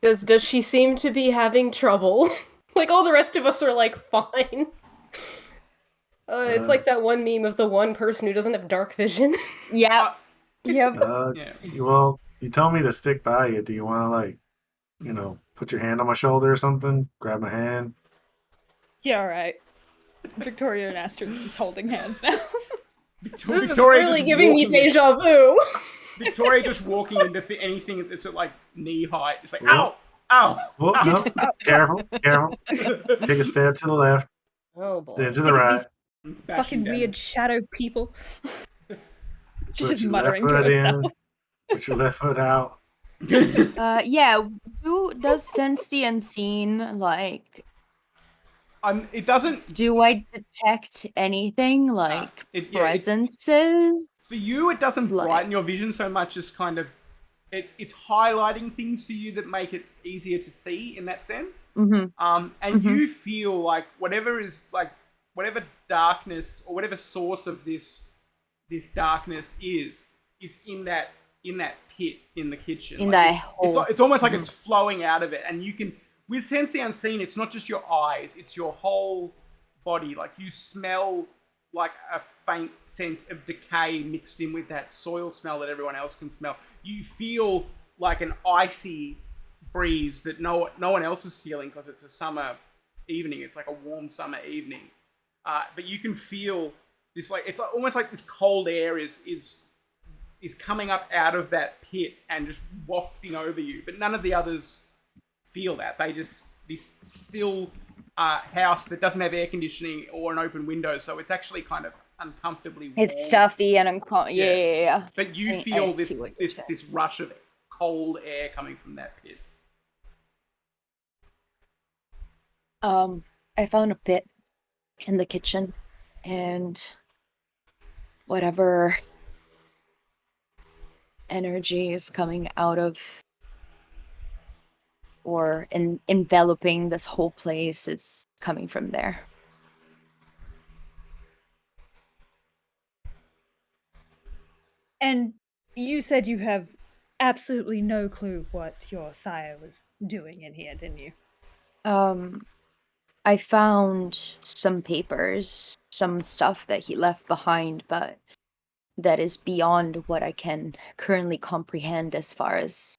Does she seem to be having trouble? Like all the rest of us are like fine. It's like that one meme of the one person who doesn't have dark vision. Yeah. Yep. Yeah. Well, you told me to stick by you. Do you want to, like, put your hand on my shoulder or something? Grab my hand? Yeah, alright. Victoria and Astrid is holding hands now. This is really giving me deja vu. Victoria just walking into anything that's at like knee height. It's like, Well- ow, Well, no, ow. careful. Take a step to the left, Oh boy. then to Sick the of right. these It's bashing fucking weird damage. shadow people. She's Put just your left muttering to foot herself. in. Put your left foot out. Yeah. Who does sense the unseen? Like, It doesn't. do I detect anything like It presences? for you. It doesn't Like- brighten your vision so much as kind of. It's highlighting things for you that make it easier to see in that sense. Mm-hmm. And you feel like whatever darkness or whatever source of this darkness is in that pit in the kitchen. In Like, that it's hole. it's almost like it's flowing out of it, and you can with sense the unseen. It's not just your eyes; it's your whole body. Like you smell like a faint scent of decay mixed in with that soil smell that everyone else can smell. You feel like an icy breeze that no one else is feeling because it's a summer evening. It's like a warm summer evening, but you can feel this like it's almost like this cold air is coming up out of that pit and just wafting over you. But none of the others feel that. They just this still house that doesn't have air conditioning or an open window, so it's actually kind of uncomfortably warm. It's stuffy and uncomfortable. Yeah. Yeah. But you I feel see what you're saying. this rush of cold air coming from that pit. I found a pit in the kitchen, and whatever energy is coming out of or enveloping this whole place is coming from there. And you said you have absolutely no clue what your sire was doing in here, didn't you? I found some papers, some stuff that he left behind, but that is beyond what I can currently comprehend as far as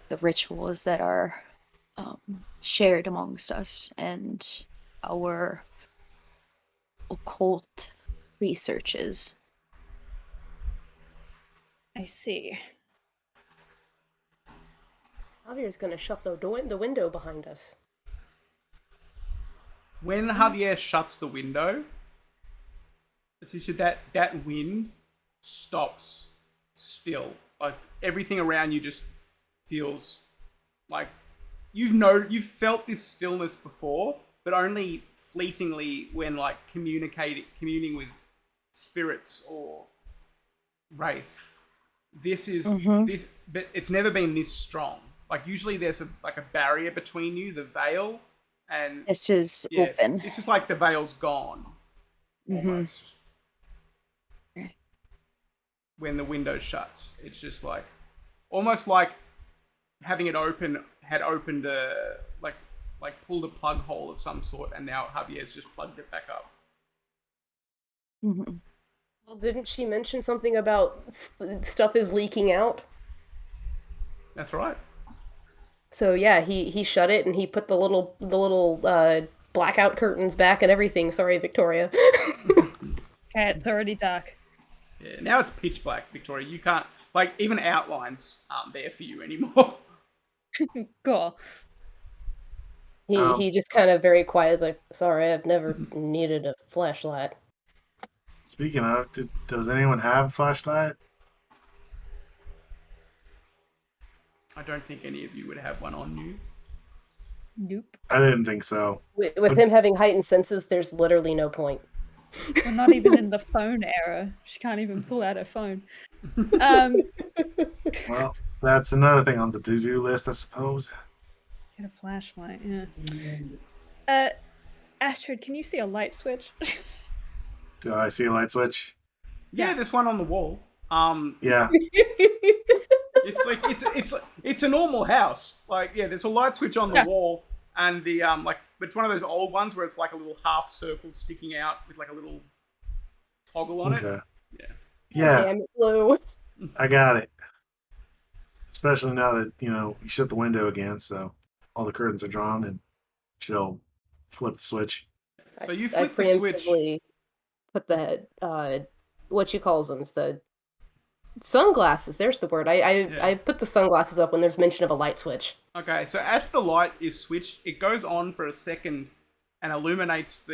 the rituals that are shared amongst us and our occult researches. I see. Javier's gonna shut the window behind us. When Javier shuts the window, Letitia, that wind stops still. Like everything around you just feels like you've felt this stillness before, but only fleetingly when like communing with spirits or wraiths. This is this, but it's never been this strong. Like usually there's a barrier between you, the veil, and This is open. this is like the veil's gone almost. Okay. When the window shuts, it's just like almost like having it had opened a like pulled a plug hole of some sort, and now Javier's just plugged it back up. Mhm. Well, didn't she mention something about stuff is leaking out? That's right. So yeah, he shut it and he put the little blackout curtains back and everything. Sorry, Victoria. Okay, it's already dark. Yeah, now it's pitch black, Victoria. You can't like even outlines aren't there for you anymore. Cool. He just kind of very quiet, is like, sorry, I've never needed a flashlight. Speaking of, does anyone have a flashlight? I don't think any of you would have one on you. Nope. I didn't think so. With him having heightened senses, there's literally no point. We're not even in the phone era. She can't even pull out her phone. Well, that's another thing on the to-do list, I suppose. Get a flashlight, yeah. Astrid, can you see a light switch? Do I see a light switch? Yeah, there's one on the wall. Yeah. It's like it's a normal house. Like yeah, there's a light switch on the Yeah. wall, and the but it's one of those old ones where it's like a little half circle sticking out with like a little toggle on it. Okay. Yeah. Yeah, Damn it, Lou. I got it. Especially now that, you shut the window again, so all the curtains are drawn and she'll flip the switch. So you I flip the switch. preemptively put the what she calls them, the Sunglasses, there's the word. I put the sunglasses up when there's mention of a light switch. Okay, so as the light is switched, it goes on for a second and illuminates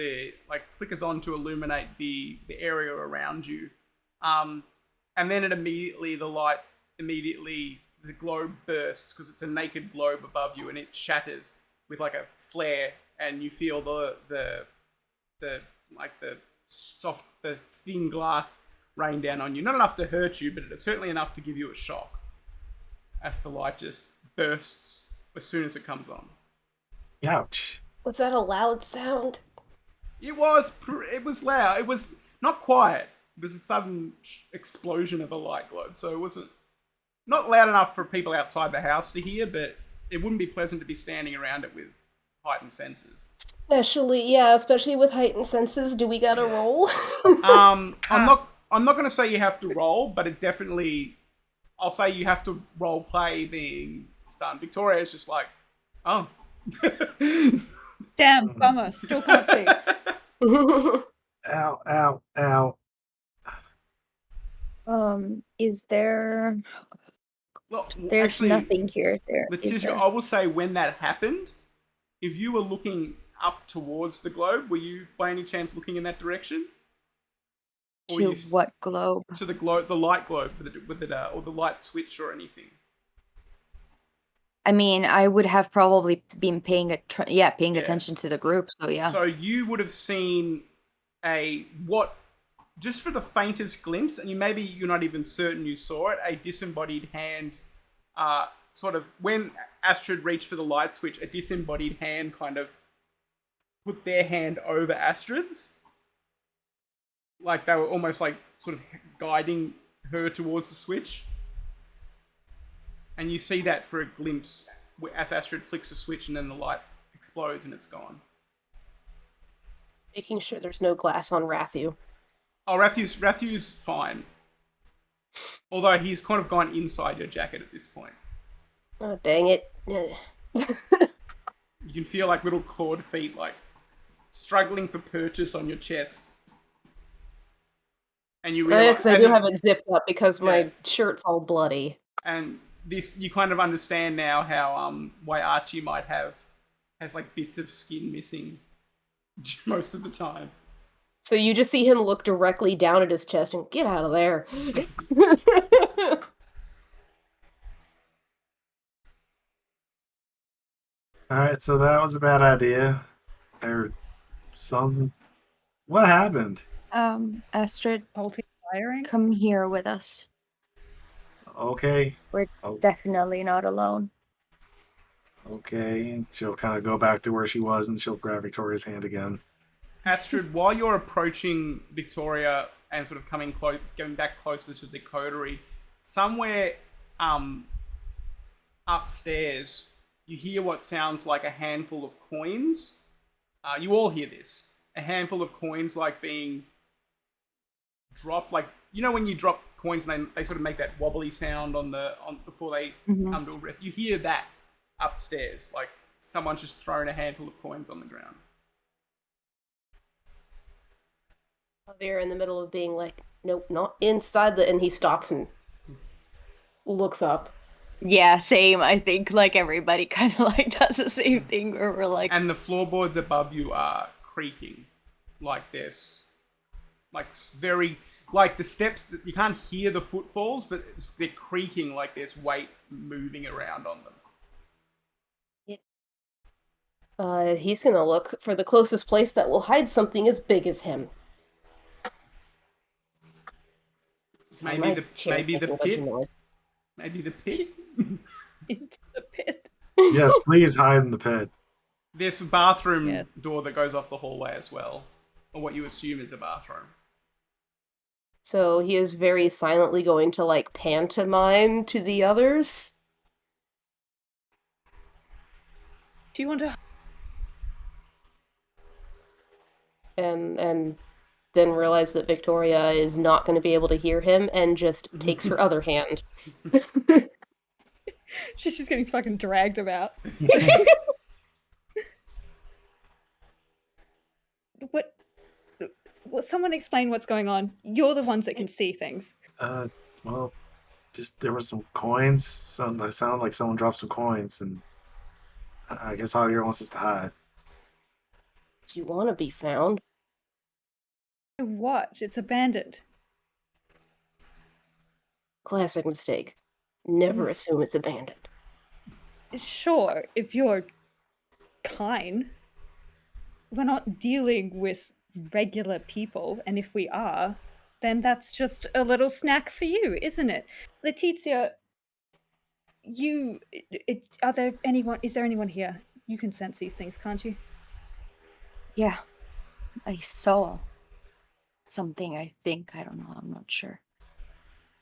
flickers on to illuminate the area around you. And then the globe bursts because it's a naked globe above you, and it shatters with like a flare, and you feel the thin glass rain down on you. Not enough to hurt you, but it's certainly enough to give you a shock as the light just bursts as soon as it comes on. Ouch. Was that a loud sound? It was loud. It was not quiet. It was a sudden explosion of a light globe, so it wasn't not loud enough for people outside the house to hear, but it wouldn't be pleasant to be standing around it with heightened senses. Especially with heightened senses. Do we gotta roll? I'm not going to say you have to roll, but it definitely. I'll say you have to role play being stunned. Victoria is just like, oh. Damn, bummer. Still can't see. Ow, ow, ow. Is there? Well, There's actually, nothing here. Is Letitia, there? I will say when that happened, if you were looking up towards the globe, were you by any chance looking in that direction? Or To what globe? To the light globe, or the light switch or anything. I mean, I would have probably been paying attention to the group. So yeah. So you would have seen just for the faintest glimpse, and you're not even certain you saw it, a disembodied hand, sort of, when Astrid reached for the light switch, a disembodied hand kind of put their hand over Astrid's. Like they were almost like sort of guiding her towards the switch. And you see that for a glimpse as Astrid flicks the switch and then the light explodes and it's gone. Making sure there's no glass on Rathu. Oh, Rathu's fine. Although he's kind of gone inside your jacket at this point. Oh, dang it. You can feel like little clawed feet like struggling for purchase on your chest. And you realize... because I do have it zipped up because my shirt's all bloody. And this, you kind of understand now how why Archie has like bits of skin missing most of the time. So you just see him look directly down at his chest and get out of there. Alright, so that was a bad idea. What happened? Astrid, Multi-firing? come here with us. Okay. We're definitely not alone. Okay. She'll kind of go back to where she was and she'll grab Victoria's hand again. Astrid, while you're approaching Victoria and sort of going back closer to the coterie, somewhere upstairs, you hear what sounds like a handful of coins. You all hear this. A handful of coins like being dropped, like, you know when you drop coins and they sort of make that wobbly sound before they come to a rest. You hear that upstairs, like someone's just thrown a handful of coins on the ground. Javier in the middle of being like, nope, not inside and he stops and looks up. Yeah, same. I think like everybody kind of like does the same thing where we're like... And the floorboards above you are creaking like this. Like very... Like the steps, that you can't hear the footfalls, but they're creaking like there's weight moving around on them. He's gonna look for the closest place that will hide something as big as him. Maybe the pit? Maybe the pit? Into the pit. Yes, please hide in the pit. There's a bathroom door that goes off the hallway as well. Or what you assume is a bathroom. So he is very silently going to, like, pantomime to the others. Do you want to... And then realize that Victoria is not going to be able to hear him and just takes her other hand. She's just getting fucking dragged about. What? Someone explain what's going on. You're the ones that can see things. Well, just there were some coins. Some that sound like someone dropped some coins, and I guess Javier wants us to hide. Do you want to be found? What? It's abandoned. Classic mistake. Never assume it's abandoned. Sure, if you're kind. We're not dealing with regular people, and if we are, then that's just a little snack for you, isn't it? Letizia, is there anyone here? You can sense these things, can't you? Yeah, I saw something, I think. I don't know, I'm not sure.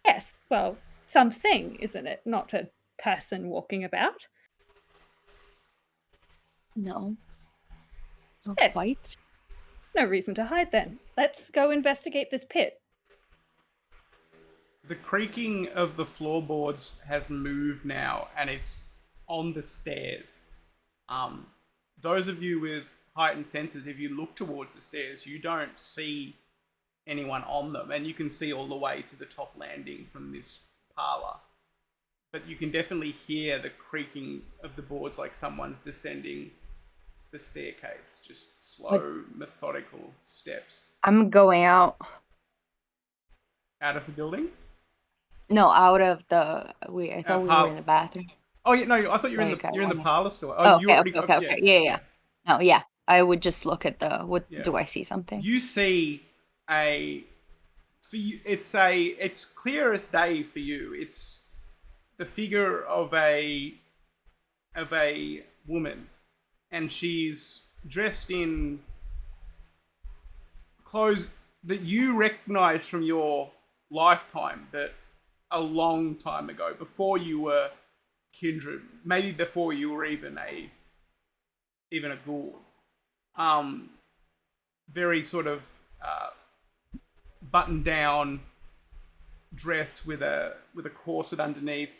Yes, well, something, isn't it? Not a person walking about. No, not Yeah. quite. No reason to hide then. Let's go investigate this pit. The creaking of the floorboards has moved now, and it's on the stairs. Those of you with heightened senses, if you look towards the stairs, you don't see anyone on them, and you can see all the way to the top landing from this parlor. But you can definitely hear the creaking of the boards, like someone's descending the staircase. Just slow, methodical steps I'm going out. out of the building. No, out of the. I thought we were in the bathroom. Oh yeah, no, I thought you were Like, you're in the wanna- parlor store. Oh, You okay, already okay. Yeah. No, yeah. I would just look at the. What Yeah. do I see? Something? You see it's clear as day for you. It's the figure of a woman, and she's dressed in clothes that you recognize from your lifetime, but a long time ago, before you were kindred, maybe before you were even a ghoul. Very sort of button down dress with a corset underneath,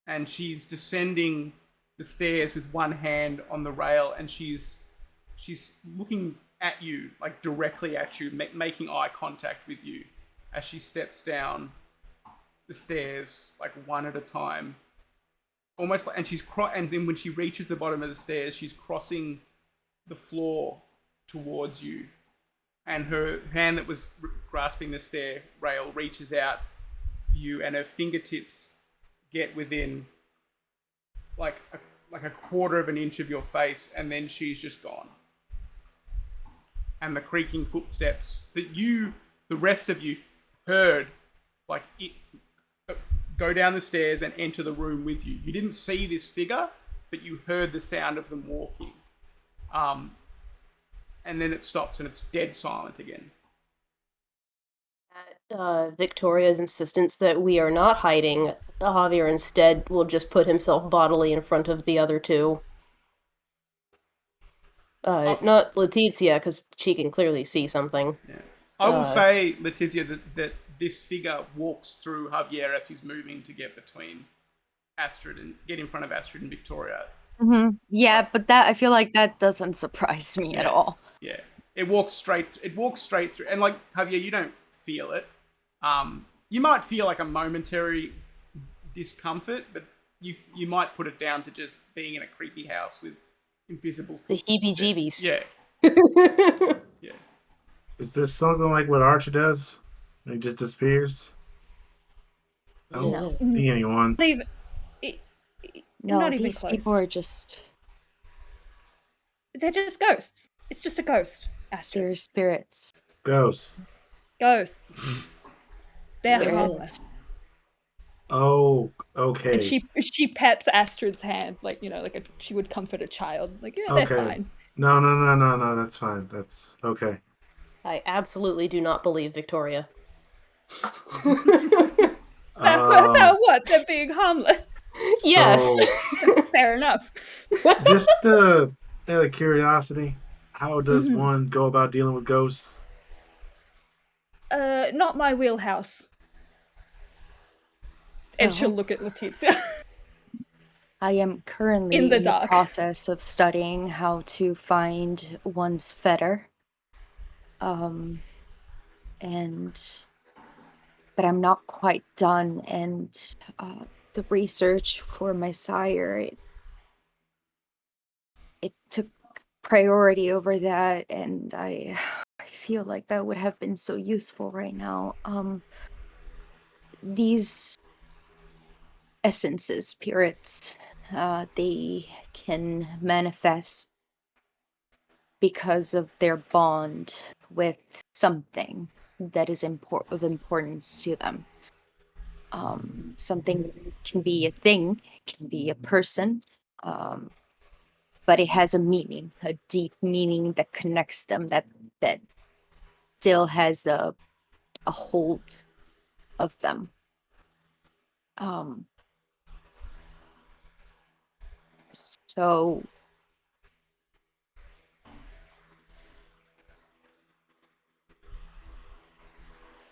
and she's descending the stairs with one hand on the rail, and she's looking at you, like directly at you, making eye contact with you as she steps down the stairs, like one at a time, almost like, and and then when she reaches the bottom of the stairs, she's crossing the floor towards you, and her hand that was grasping the stair rail reaches out for you, and her fingertips get within like a quarter of an inch of your face, and then she's just gone. And the creaking footsteps that the rest of you heard, like it go down the stairs and enter the room with you. You didn't see this figure, but you heard the sound of them walking. And then it stops and it's dead silent again. At Victoria's insistence that we are not hiding, Javier instead will just put himself bodily in front of the other two. Not Letizia, because she can clearly see something. Yeah. I will say, Letizia, that this figure walks through Javier as he's moving to get between Astrid and get in front of Astrid and Victoria. Mm-hmm. Yeah, but that I feel like that doesn't surprise me at all. Yeah, it walks straight through, and like Javier, you don't feel it. You might feel like a momentary discomfort, but you might put it down to just being in a creepy house with invisible The heebie-jeebies. Yeah. Yeah. Is this something like what Archie does? He just disappears? I don't No. see anyone. Leave No, not even these close. people are just. They're just ghosts. It's just a ghost, Astrid. They're spirits. Ghosts. Ghosts. They're Spirits. harmless. Oh, okay. And she pets Astrid's hand, like, like she would comfort a child. Like, yeah, they're Okay. fine. No, that's fine. That's okay. I absolutely do not believe Victoria. About what? They're being harmless. Yes. Fair enough. Just out of curiosity, how does Mhm. one go about dealing with ghosts? Not my wheelhouse. And she'll look at Letizia. I am currently In the the dark. process of studying how to find one's fetter. And but I'm not quite done. And the research for my sire, it took priority over that, and I feel like that would have been so useful right now. These essences, spirits, they can manifest because of their bond with something that is of importance to them. Something can be a thing, can be a person, um, but it has a meaning, a deep meaning that connects them, that still has a hold of them. Um, so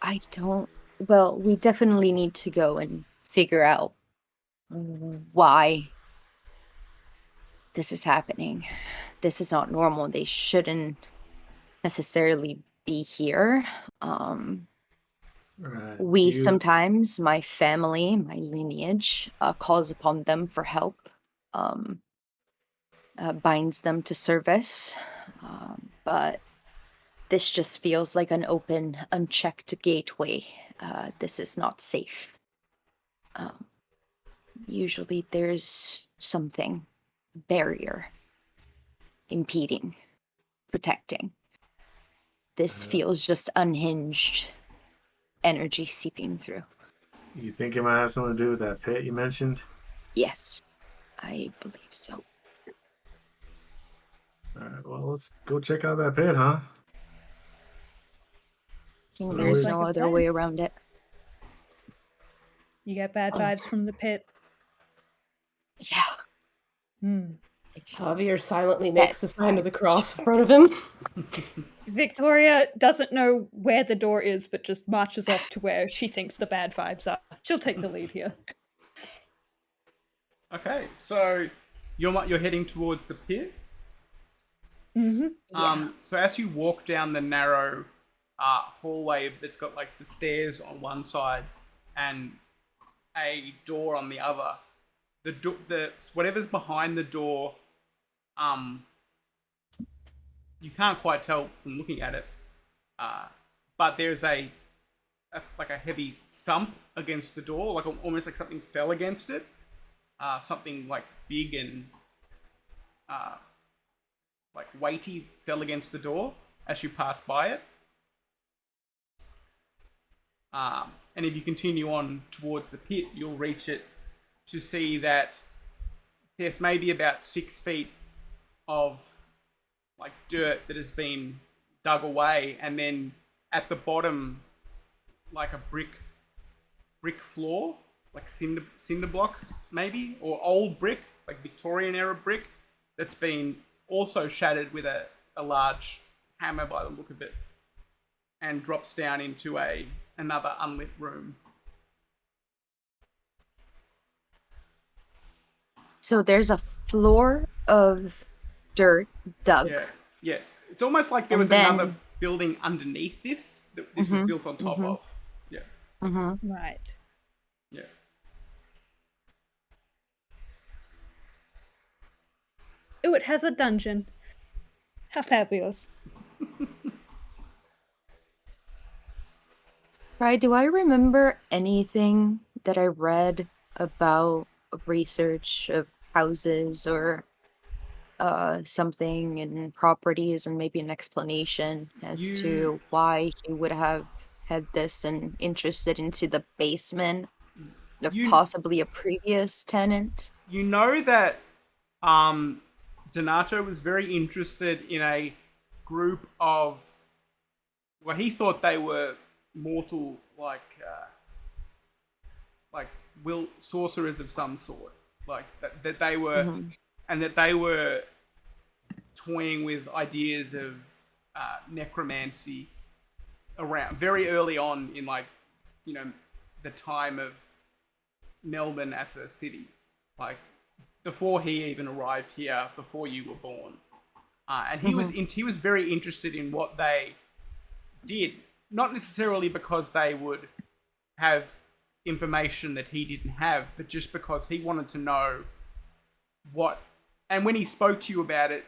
I don't. Well, we definitely need to go and figure out why this is happening. This is not normal. They shouldn't necessarily be here. Um, Right. we You sometimes, my family, my lineage, calls upon them for help, um, binds them to service. But this just feels like an open, unchecked gateway. This is not safe. Um, Usually there's something, barrier, impeding, protecting. This uh, feels just unhinged energy seeping through. you think it might have something to do with that pit you mentioned? Yes, I believe so. All right. Well, let's go check out that pit, huh? So Sounds There's we, like no a other plan. way around it. You get bad Oh, vibes from the pit. yeah. Hmm. Javier silently Bad makes the sign of the vibes. cross in front of him. Victoria doesn't know where the door is, but just marches off to where she thinks the bad vibes are. She'll take the lead here. Okay, so you're heading towards the pit. Mm-hmm. Yeah. So as you walk down the narrow hallway that's got like the stairs on one side and a door on the other, the whatever's behind the door, um, you can't quite tell from looking at it, but there's like a heavy thump against the door, like almost like something fell against it, something like big and like weighty fell against the door as you pass by it. And if you continue on towards the pit, you'll reach it to see that there's maybe about 6 feet of like dirt that has been dug away, and then at the bottom, like a brick floor, like cinder blocks maybe, or old brick, like Victorian era brick, that's been also shattered with a large hammer by the look of it, and drops down into another unlit room. So there's a floor of dirt dug, Yeah. Yes. It's almost like there and was another then building underneath this that this was mm-hmm, built on top mm-hmm, of. Yeah. mm-hmm. Right. Yeah. Oh, it has a dungeon. How fabulous. Right, do I remember anything that I read about research of houses or something and properties, and maybe an explanation as You to why he would have had this and interested into the basement of you possibly a previous tenant? you know that um Donato was very interested in a group of, well, he thought they were mortal, like will sorcerers of some sort, like that they were, Mm-hmm. and that they were toying with ideas of necromancy around very early on in, like, you know, the time of Melbourne as a city, like before he even arrived here, before you were born, and Mm-hmm. he was very interested in what they did, not necessarily because they would have information that he didn't have, but just because he wanted to know what, and when he spoke to you about it,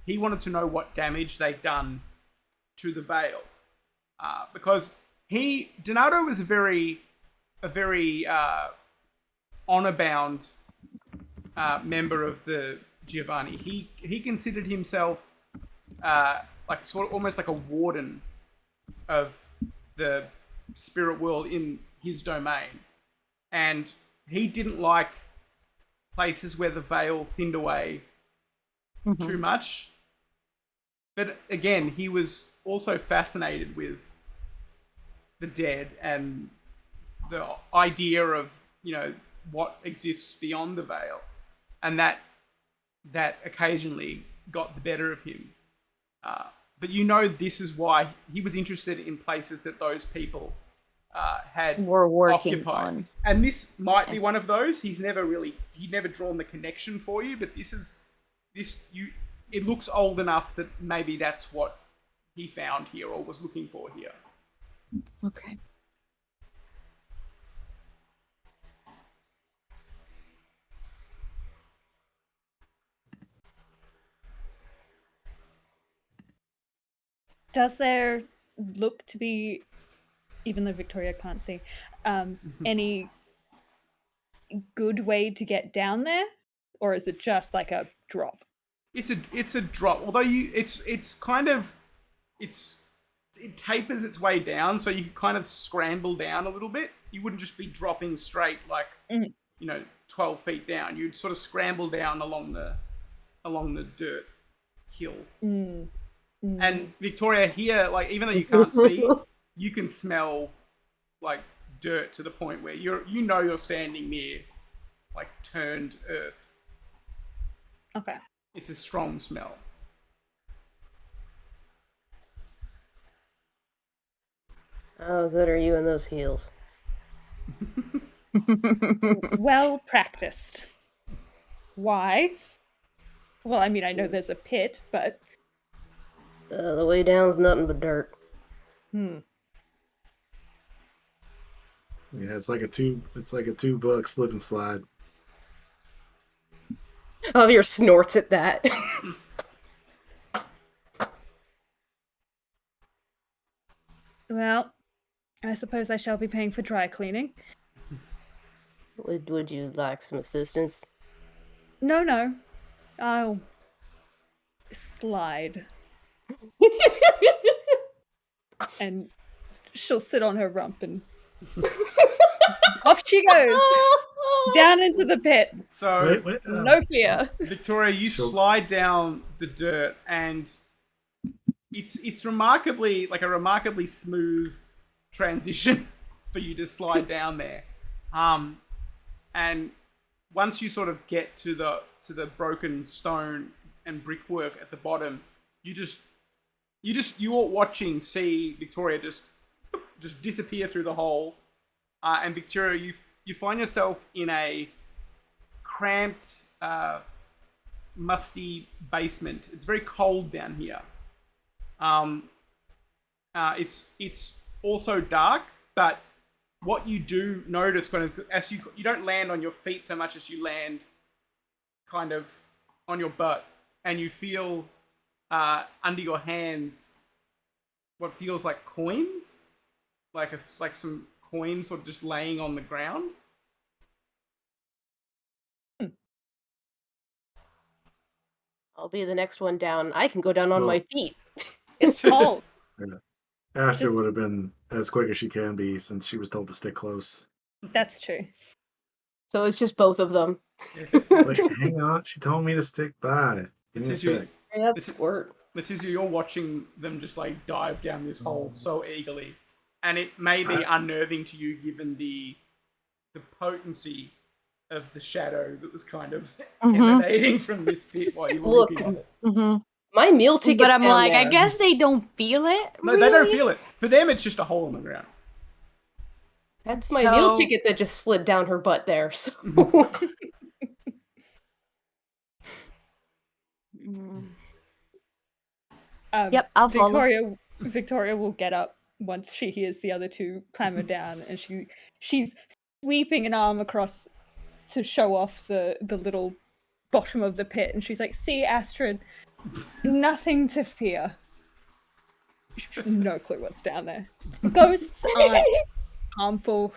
he wanted to know what damage they'd done to the veil, because Donato was a very honor-bound member of the Giovanni. He considered himself like sort of almost like a warden of the spirit world in his domain, and he didn't like places where the veil thinned away too much. But again, he was also fascinated with the dead and the idea of, what exists beyond the veil, and that occasionally got the better of him. But this is why he was interested in places that those people We're working occupied. on. And this might be one of those. He'd never drawn the connection for you, but it looks old enough that maybe that's what he found here or was looking for here. Okay. Does there look to be, even though Victoria can't see, any good way to get down there, or is it just like a drop? It's a drop. Although it tapers its way down, so you kind of scramble down a little bit. You wouldn't just be dropping straight like 12 feet down. You'd sort of scramble down along the dirt hill. And Victoria, here, like, even though you can't see, you can smell like dirt to the point where you're standing near like turned earth. Okay. It's a strong smell. How good are you in those heels? Well practiced. Why? Well, I mean, I know there's a pit, but The way down's nothing but dirt. Yeah, it's like a two-buck slip and slide. Javier snorts at that. well, I suppose I shall be paying for dry cleaning. Would you like some assistance? No. I'll slide. And she'll sit on her rump and off she goes down into the pit. So No fear. Victoria, you slide down the dirt, and it's remarkably smooth transition for you to slide down there. And once you sort of get to the broken stone and brickwork at the bottom, you're watching Victoria just disappear through the hole, and Victoria, you find yourself in a cramped, musty basement. It's very cold down here. It's also dark, but what you do notice as you don't land on your feet so much as you land kind of on your butt, and you feel under your hands what feels like coins, like some coins sort of just laying on the ground. I'll be the next one down. I can go down on my feet. It's cold. Yeah. Astra would have been as quick as she can be since she was told to stick close. That's true. So it's just both of them. It's like, hang on, she told me to stick by. Give me a sec. Yeah, squirt. Letizia, you're watching them just like dive down this hole so eagerly, and it may be unnerving to you given the potency of the shadow that was kind of emanating from this pit while you were looking at it. My meal ticket's But I'm down like, there. I guess they don't feel it. No, they don't feel it. For them, it's just a hole in the ground. That's my meal ticket that just slid down her butt there. So. Yep, I'll follow. Victoria will get up once she hears the other two clamber down, and she's sweeping an arm across to show off the little bottom of the pit, and she's like, "See, Astrid, nothing to fear." No clue what's down there. Ghosts aren't harmful.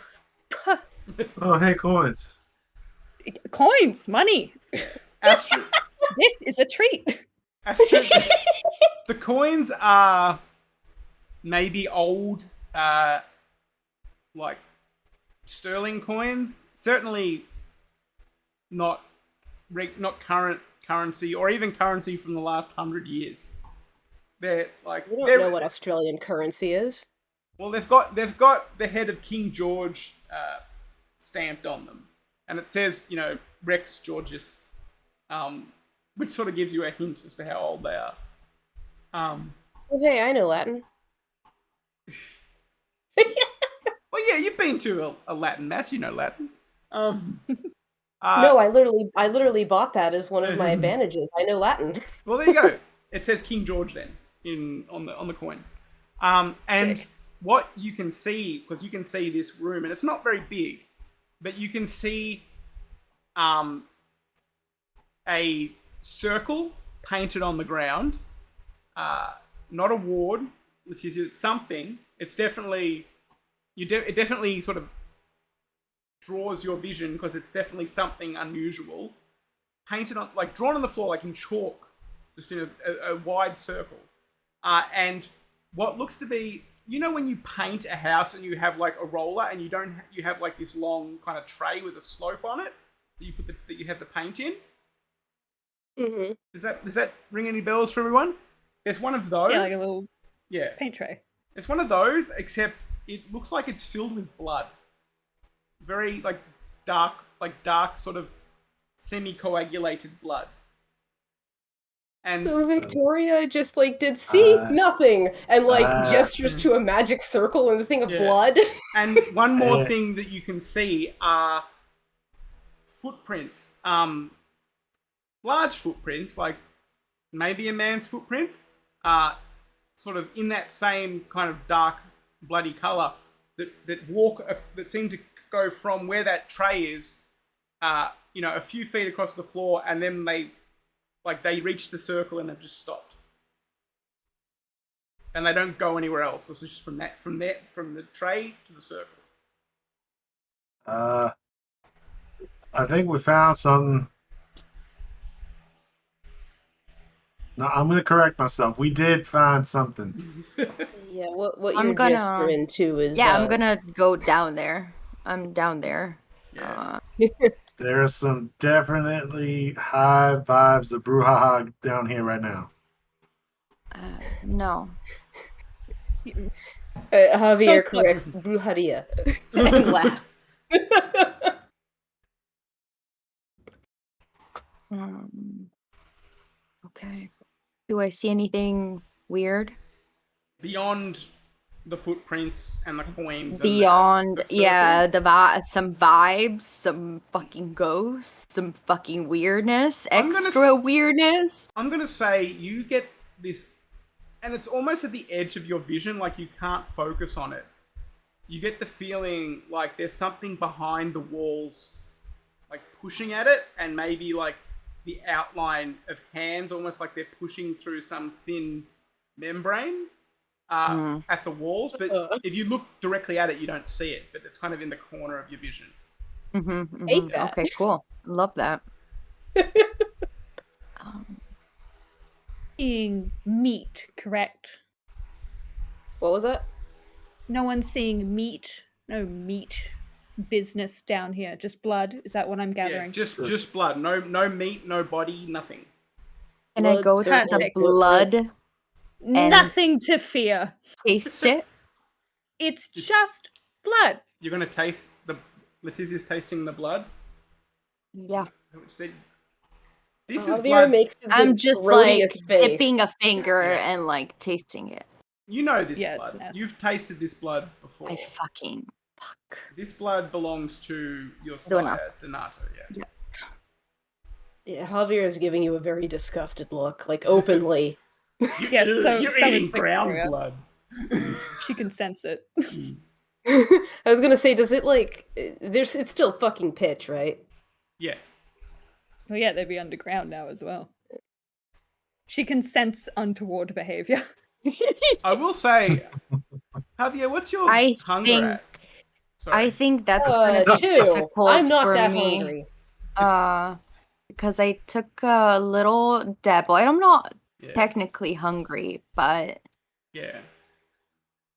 Oh, hey, coins. Coins, money. Astrid, This is a treat. Astrid, the coins are maybe old, like sterling coins. Certainly not current currency, or even currency from the last 100 years. They're like We don't know what Australian currency is. well, they've got the head of King George stamped on them, and it says, Rex Georgius, which sort of gives you a hint as to how old they are. Oh, hey, I know Latin. Well, yeah, you've been to a Latin match, you know Latin. No, I literally bought that as one of my advantages. I know Latin. Well, there you go. It says King George then on the coin. And Sick. what you can see, because you can see this room, and it's not very big, but you can see a circle painted on the ground. Not a ward. It's something. It's definitely it definitely sort of draws your vision, because it's definitely something unusual. Painted on, like drawn on the floor, like in chalk, just in a wide circle. And what looks to be, when you paint a house and you have like a roller, and you have like this long kind of tray with a slope on it that you have the paint in. Mm-hmm. Does that ring any bells for everyone? There's one of those. Yeah, like a little Yeah. paint tray. It's one of those, except it looks like it's filled with blood. Very dark sort of semi-coagulated blood. And So Victoria just did nothing and gestures to a magic circle and the thing of blood. and one more thing that you can see are footprints. Large footprints, like maybe a man's footprints, sort of in that same kind of dark, bloody color that seem to go from where that tray is, a few feet across the floor, and then they reach the circle and have just stopped, and they don't go anywhere else. It's just from the tray to the circle. I think we found something. No, I'm going to correct myself. We did find something. Yeah, what I'm you're gonna- gesturing to is Yeah, I'm gonna go down there. I'm down there. Yeah. There's some definitely high vibes of brouhaha down here right now. No. Javier So- corrects brujeria and laugh. Okay. Do I see anything weird? Beyond the footprints and the coins. Beyond, and the circle, some vibes, some fucking ghosts, some fucking weirdness, I'm gonna extra weirdness. I'm gonna say you get this, and it's almost at the edge of your vision, like you can't focus on it. You get the feeling like there's something behind the walls, like pushing at it, and maybe like the outline of hands, almost like they're pushing through some thin membrane at the walls. But if you look directly at it, you don't see it, but it's kind of in the corner of your vision. Hate that. Okay, cool. Love that. Seeing meat, correct? What was that? No one's seeing meat. No meat business down here. Just blood. Is that what I'm Yeah, gathering? just blood. No meat, no body, nothing. And I Blood, go to the perfect. blood, and- Nothing to fear. taste it. It's just blood. You're gonna taste Letitia's tasting the blood. Yeah. Said, this is Javier blood. makes the I'm just like grodiest face. dipping a finger Yeah. and like tasting it. You know this Yeah, it's blood. nasty. You've tasted this blood before. I fucking fuck. This blood belongs to your Donato. sire, Donato. Yeah. Yeah, Javier is giving you a very disgusted look, openly. Yes, so You're so is eating ground Victoria. blood. She can sense it. I was gonna say, does it like it's still fucking pitch, right? Yeah. Well, yeah, they'd be underground now as well. She can sense untoward behavior. I will say, Javier, what's your I hunger think at? Sorry. I think that's gonna be 2. difficult I'm not for that me. hungry. Because I took a little dabble. I'm not Yeah. technically hungry, but Yeah.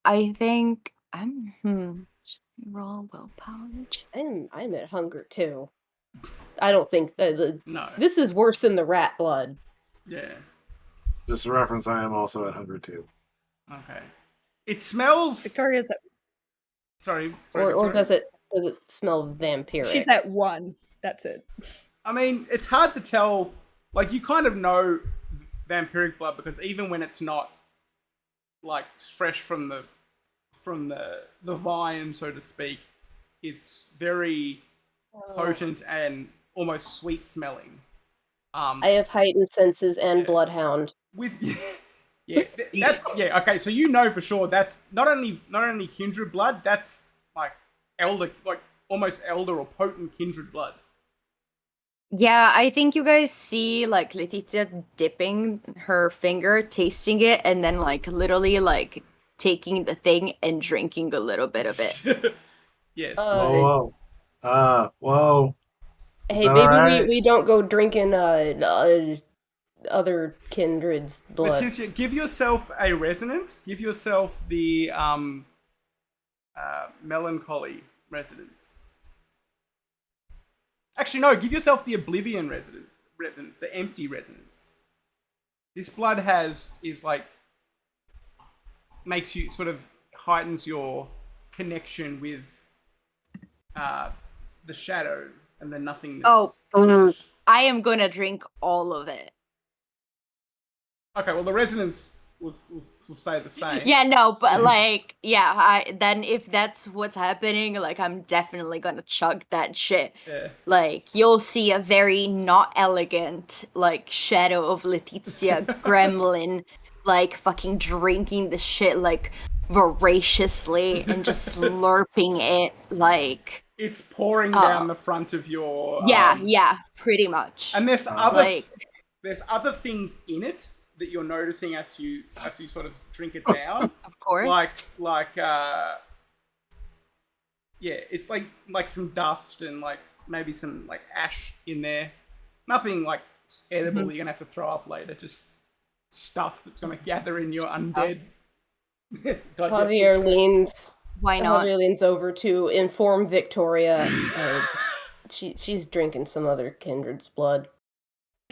I think roll willpower. I'm at hunger too. I don't think that No. this is worse than the rat blood. Yeah. Just a reference, I am also at hunger too. Okay. It smells. Victoria's at, Sorry. Or Victoria. does it smell vampiric? she's at 1. That's it. I mean, it's hard to tell. Like, you kind of know vampiric blood because even when it's not like fresh from the vine, so to speak, it's very potent and almost sweet smelling. I have heightened senses and bloodhound. With that's okay. So you know for sure that's not only kindred blood. That's like elder, like almost elder or potent kindred blood. Yeah, I think you guys see like Letitia dipping her finger, tasting it, and then like literally like taking the thing and drinking a little bit of it. Yes. Whoa. Whoa. Is Hey, that maybe alright? we don't go drinking other kindred's blood. Letitia, give yourself a resonance. Give yourself the melancholy resonance. Actually, no. Give yourself the oblivion resonance, the empty resonance. This blood makes you sort of heightens your connection with the shadow and the nothingness. Oh, I am gonna drink all of it. Okay, well the resonance will stay the same. Yeah, no, but like, yeah, then if that's what's happening, like, I'm definitely gonna chug that shit. Yeah. Like, you'll see a very not elegant, like, shadow of Letitia gremlin, like, fucking drinking the shit, like, voraciously and just slurping it, like... It's pouring down the front of your... Yeah, pretty much. And there's like... there's other things in it that you're noticing as you sort of drink it down. Of course. It's like some dust and like maybe some like ash in there. Nothing like edible you're gonna have to throw up later. Just stuff that's gonna gather in your undead. Javier leans. Why not? Javier leans over to inform Victoria. She's drinking some other kindred's blood.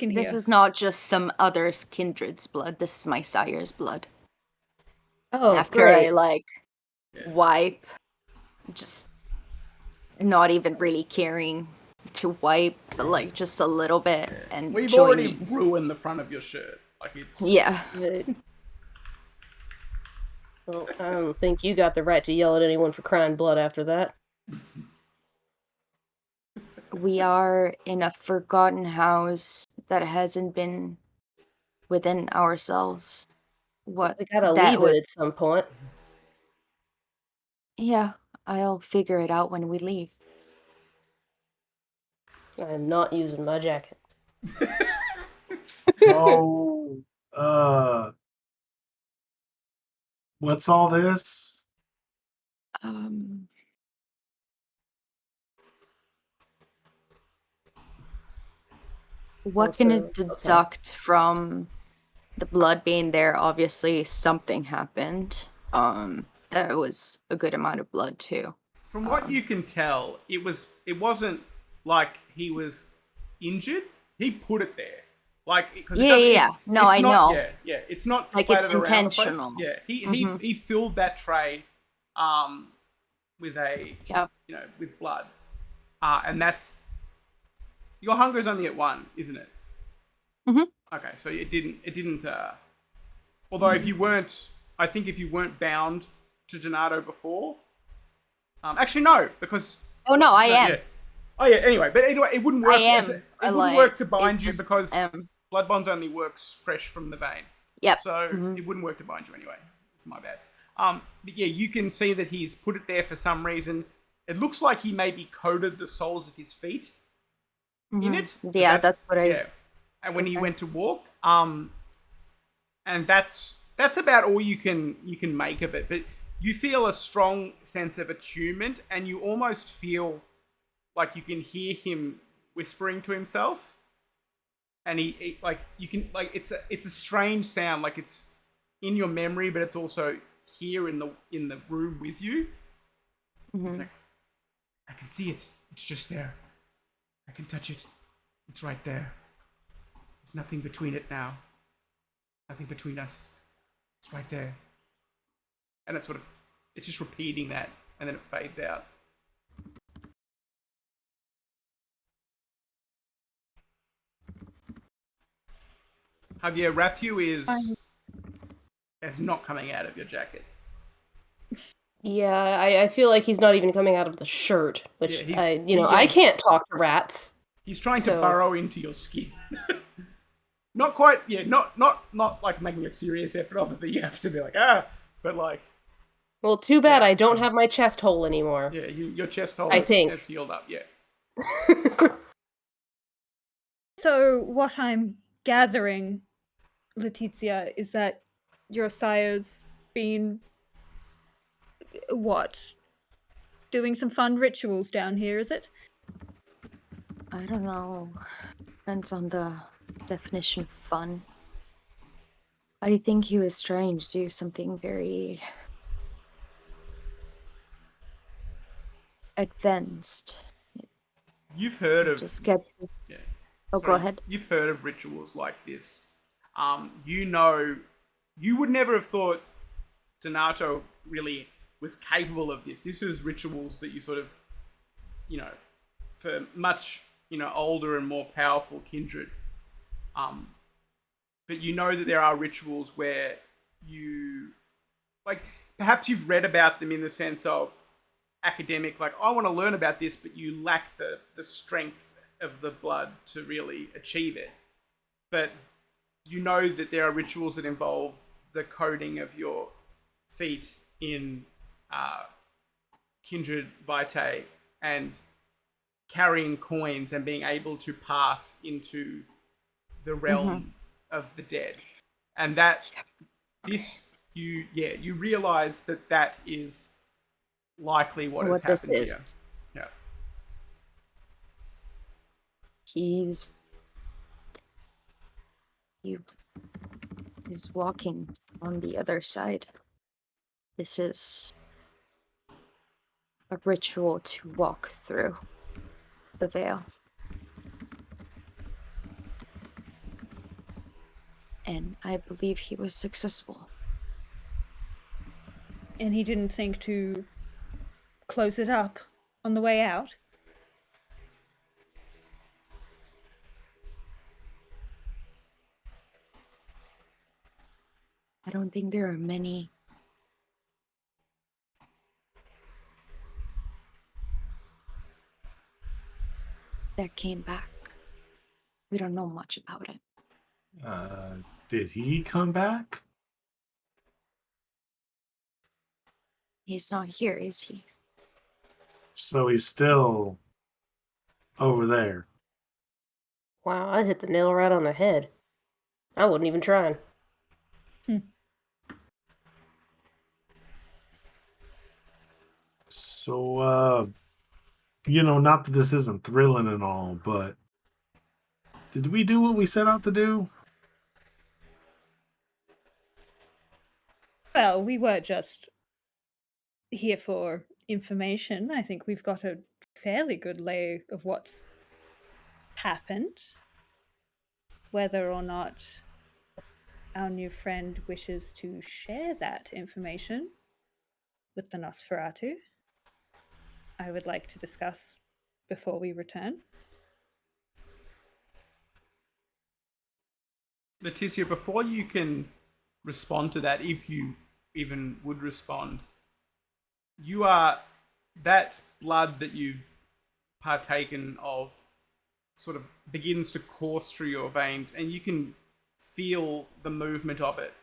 This is not just some other's kindred's blood. This is my sire's blood. Oh, After great. I like wipe, just not even really caring to wipe, but like just a little bit and we've join already in. ruined the front of your shirt. Like it's Yeah. Well, I don't think you got the right to yell at anyone for crying blood after that. We are in a forgotten house that hasn't been within ourselves. What We gotta that leave was. it at some point. Yeah, I'll figure it out when we leave. I'm not using my jacket. Oh, what's all this? What can it deduct from the blood being there? Obviously, something happened. There was a good amount of blood too. From what you can tell, it wasn't like he was injured. He put it there, like because Yeah. No, I know. Yeah. It's not Like, splattered it's around intentional. the place. Yeah, he filled that tray, with with blood, and that's your hunger is only at 1, isn't it? Okay, so it didn't. Although if you weren't bound to Donato before. Actually, no, because... Oh, no, I am. Yeah. Oh, yeah, anyway. But anyway, it wouldn't work... I am. It wouldn't work to bind you because am. blood bonds only works fresh from the vein. Yep. So it wouldn't work to bind you anyway. It's my bad. But yeah, you can see that he's put it there for some reason. It looks like he maybe coated the soles of his feet in it. 'Cause Yeah, that's what I. yeah. And when he Okay. went to walk, and that's about all you can make of it. But you feel a strong sense of attunement, and you almost feel like you can hear him whispering to himself. And he like you can like it's a strange sound, like it's in your memory, but it's also here in the room with you. It's like, I can see it. It's just there. I can touch it. It's right there. There's nothing between it now. Nothing between us. It's right there. And it's just repeating that, and then it fades out. Javier, Rathu is not coming out of your jacket. Yeah, I feel like he's not even coming out of the shirt, which Yeah, I can't talk to rats. He's trying to So- burrow into your skin. Not quite, yeah, not like making a serious effort of it that you have to be like, but like, Well, too bad Yeah. I don't have my chest hole anymore. yeah, your chest hole I think. has healed up, yeah. So what I'm gathering, Letizia, is that your sire's been what? Doing some fun rituals down here, is it? I don't know. Depends on the definition of fun. I think he was trying to do something very advanced. You've heard of Just get. yeah. Oh, go Sorry, ahead. You've heard of rituals like this. You would never have thought Donato really was capable of this. This is rituals that you sort of, for much, older and more powerful kindred. But you know that there are rituals where you, like, perhaps you've read about them in the sense of academic, like, I want to learn about this, but you lack the strength of the blood to really achieve it. But you know that there are rituals that involve the coating of your feet in kindred vitae and carrying coins and being able to pass into the realm of the dead. And that you realize that is likely what has What this happened is. here. Yeah. He's walking on the other side. This is a ritual to walk through the veil. And I believe he was successful. And he didn't think to close it up on the way out? I don't think there are many that came back. We don't know much about it. Did he come back? He's not here, is he? So he's still over there. Wow, I hit the nail right on the head. I wasn't even trying. So, not that this isn't thrilling and all, but did we do what we set out to do? Well, we were just here for information. I think we've got a fairly good lay of what's happened. Whether or not our new friend wishes to share that information with the Nosferatu, I would like to discuss before we return. Leticia, before you can respond to that, if you even would respond, that blood that you've partaken of sort of begins to course through your veins, and you can feel the movement of it.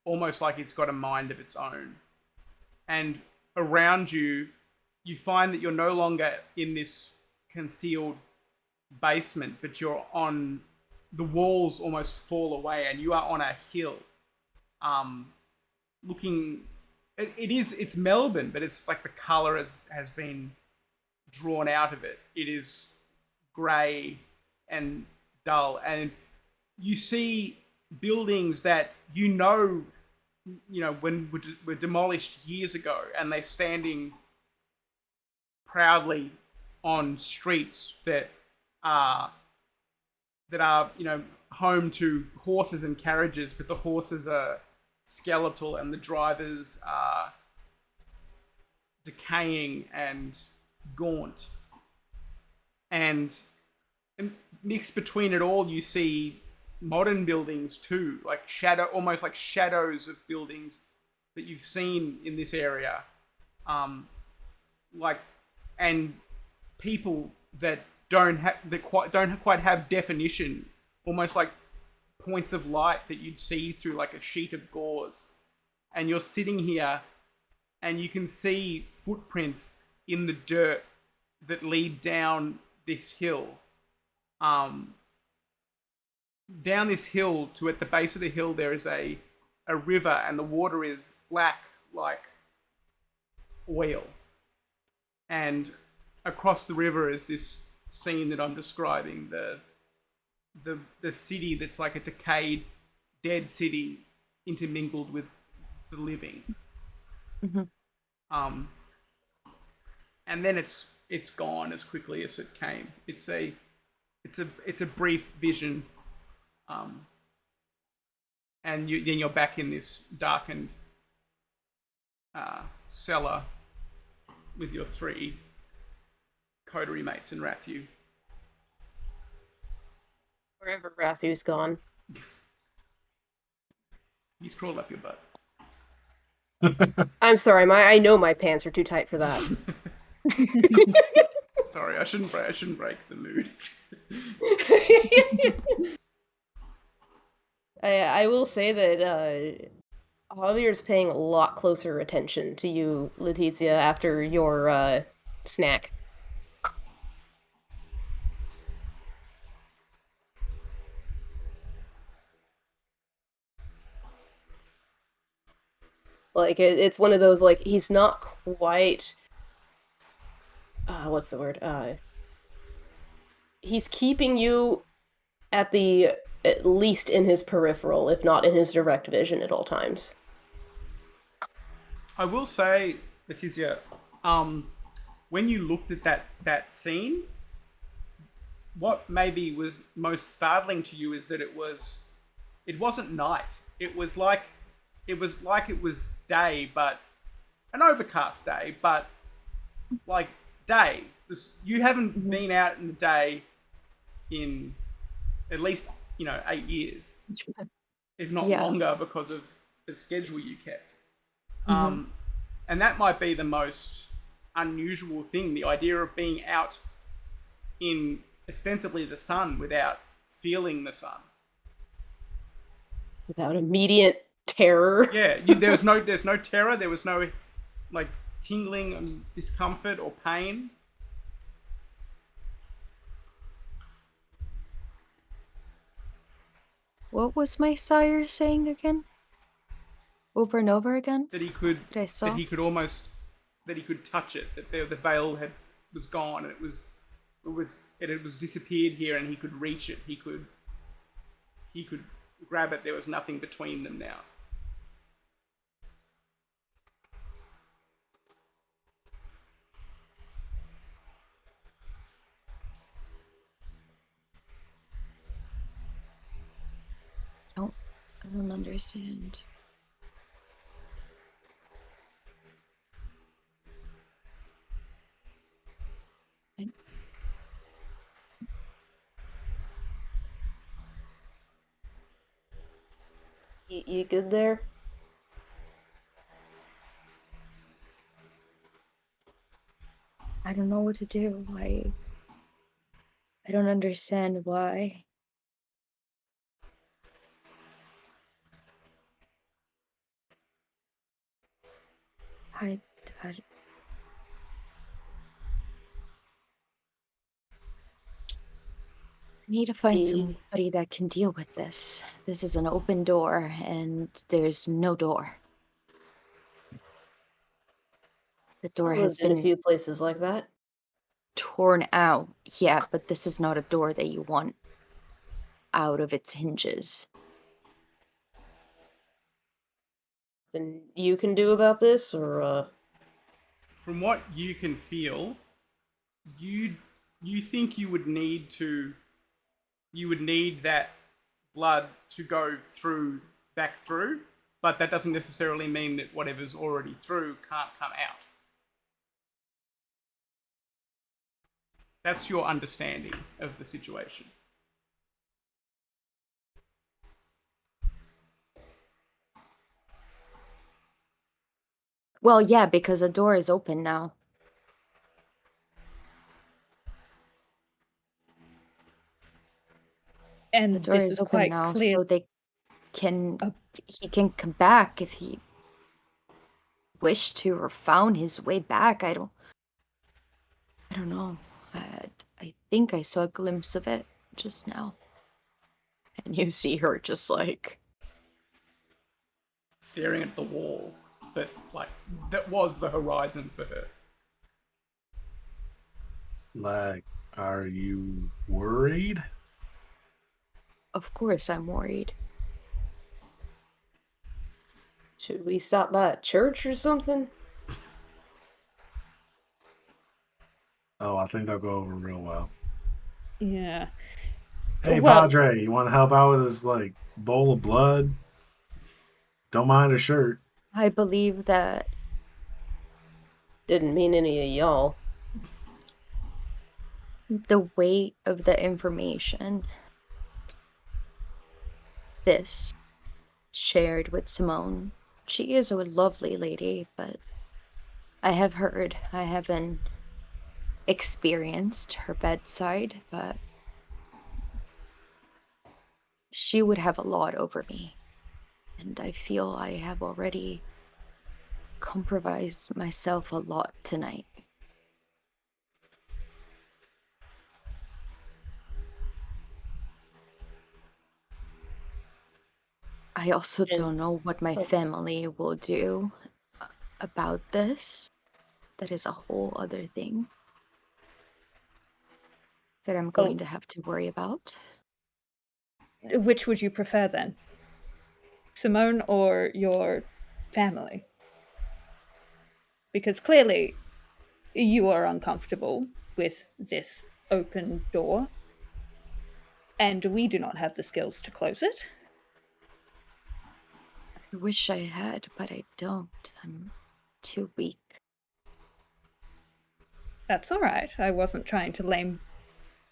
almost like it's got a mind of its own. And around you, you find that you're no longer in this concealed basement, but you're on the walls almost fall away, and you are on a hill. Looking, it's Melbourne, but it's like the color has been drawn out of it. It is grey and dull, and you see buildings that when were demolished years ago, and they're standing proudly on streets that are home to horses and carriages, but the horses are skeletal and the drivers are decaying and gaunt. And mixed between it all, you see modern buildings too, like almost like shadows of buildings that you've seen in this area, and people that don't quite have definition, almost like points of light that you'd see through like a sheet of gauze. And you're sitting here, and you can see footprints in the dirt that lead down this hill. Down this hill to at the base of the hill, there is a river, and the water is black like oil. And across the river is this scene that I'm describing, the city that's like a decayed, dead city intermingled with the living. Mm-hmm. And then it's gone as quickly as it came. It's a brief vision. And then you're back in this darkened cellar with your 3 coterie mates and Rathu. Wherever Rathu's gone. He's crawled up your butt. I'm sorry, I know my pants are too tight for that. Sorry, I shouldn't break the mood. I will say that Javier's paying a lot closer attention to you, Letizia, after your snack. Like, it's one of those, like, he's not quite... what's the word? He's keeping you at least in his peripheral, if not in his direct vision at all times. I will say, Letizia, when you looked at that scene, what maybe was most startling to you is that it wasn't night. It was like it was day, but an overcast day, but like day. You haven't been out in the day in at least 8 years, if not longer, because of the schedule you kept. And that might be the most unusual thing, the idea of being out in ostensibly the sun without feeling the sun. Without immediate terror. Yeah, there's no terror, there was no like tingling and discomfort or pain. What was my sire saying again? Over and over again? That he could touch it, that the veil was gone, and it was disappeared here, and he could reach it, he could grab it, there was nothing between them now. I don't understand. You good there? I don't know what to do. I don't understand why. I, I need to find The somebody that can deal with this. This is an open door, and there's no door. The door I've has lived in a been few places like that. torn out. Yeah, but this is not a door that you want out of its hinges. Then you can do about this, or From what you can feel, you you think you would need that blood to go through back through, but that doesn't necessarily mean that whatever's already through can't come out. That's your understanding of the situation. Well, yeah, because the door is open now. The And door this is is open quite now, clear. so he Oh. can come back if he wished to or found his way back. I don't know. I think I saw a glimpse of it just now. And you see her just like, Staring at the wall, but like that was the horizon for her. Like, are you worried? of course I'm worried. should we stop by a church or something? Oh, I think that'll go over real well. Yeah. Hey, Well, Padre, you want to help out with this like bowl of blood? Don't mind a shirt. I believe that Didn't mean any of y'all. the weight of the information this shared with Simone, she is a lovely lady, but I have heard, I haven't experienced her bedside, but she would have a lot over me. And I feel I have already compromised myself a lot tonight. I also And don't know what my oh, family will do about this. That is a whole other thing that I'm going oh, to have to worry about. which would you prefer then? Simone or your family? Because clearly you are uncomfortable with this open door, and we do not have the skills to close it. I wish I had, but I don't. I'm too weak. That's all right. I wasn't trying to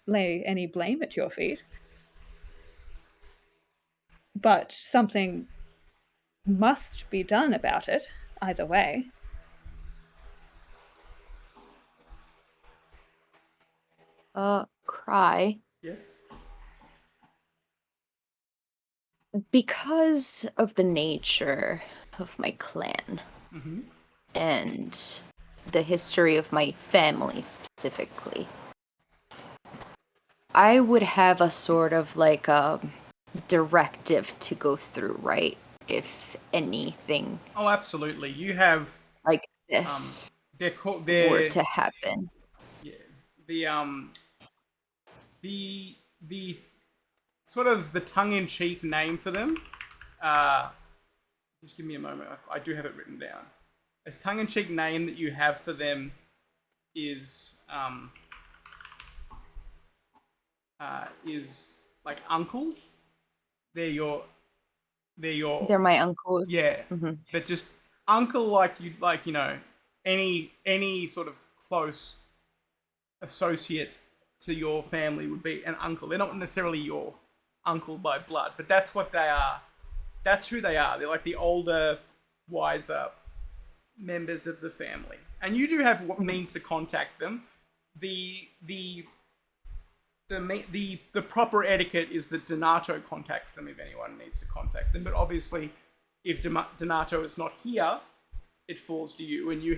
lay any blame at your feet. But something must be done about it, either way. Cry. Yes. Because of the nature of my clan Mm-hmm. and the history of my family specifically, I would have a sort of like a directive to go through, right? If anything Oh, absolutely. You have like um, this were they're to happen. yeah, the the the sort of the tongue-in-cheek name for them. Uh, just give me a moment. I do have it written down. A tongue-in-cheek name that you have for them is like uncles. They're your they're your They're my uncles. yeah. Hmm. But just uncle like you like any sort of close associate to your family would be an uncle. They're not necessarily your uncle by blood, but that's what they are. That's who they are. They're like the older, wiser members of the family, and you do have what means to contact them. The the the proper etiquette is that Donato contacts them if anyone needs to contact them. But obviously, if Donato is not here, it falls to you, and you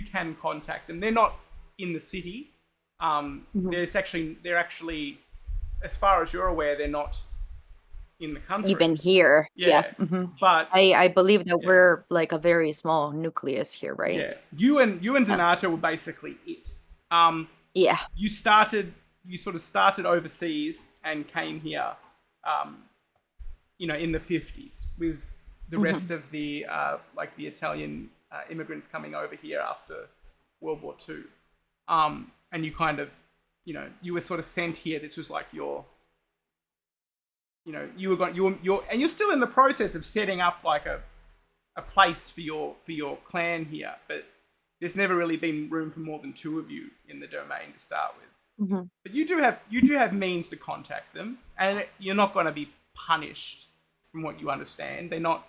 can contact them. They're not in the city. They're actually, as far as you're aware, they're not in the country. Even here. Yeah. But I believe that we're like a very small nucleus here, right? yeah, you and Donato were basically it. Yeah. You sort of started overseas and came here, in the 50s with the rest of the like the Italian immigrants coming over here after World War II. And you kind of, you were sort of sent here. This was like your, you're and you're still in the process of setting up like a place for your clan here, but there's never really been room for more than 2 of you in the domain to start with. But you do have means to contact them, and you're not going to be punished, from what you understand. They're not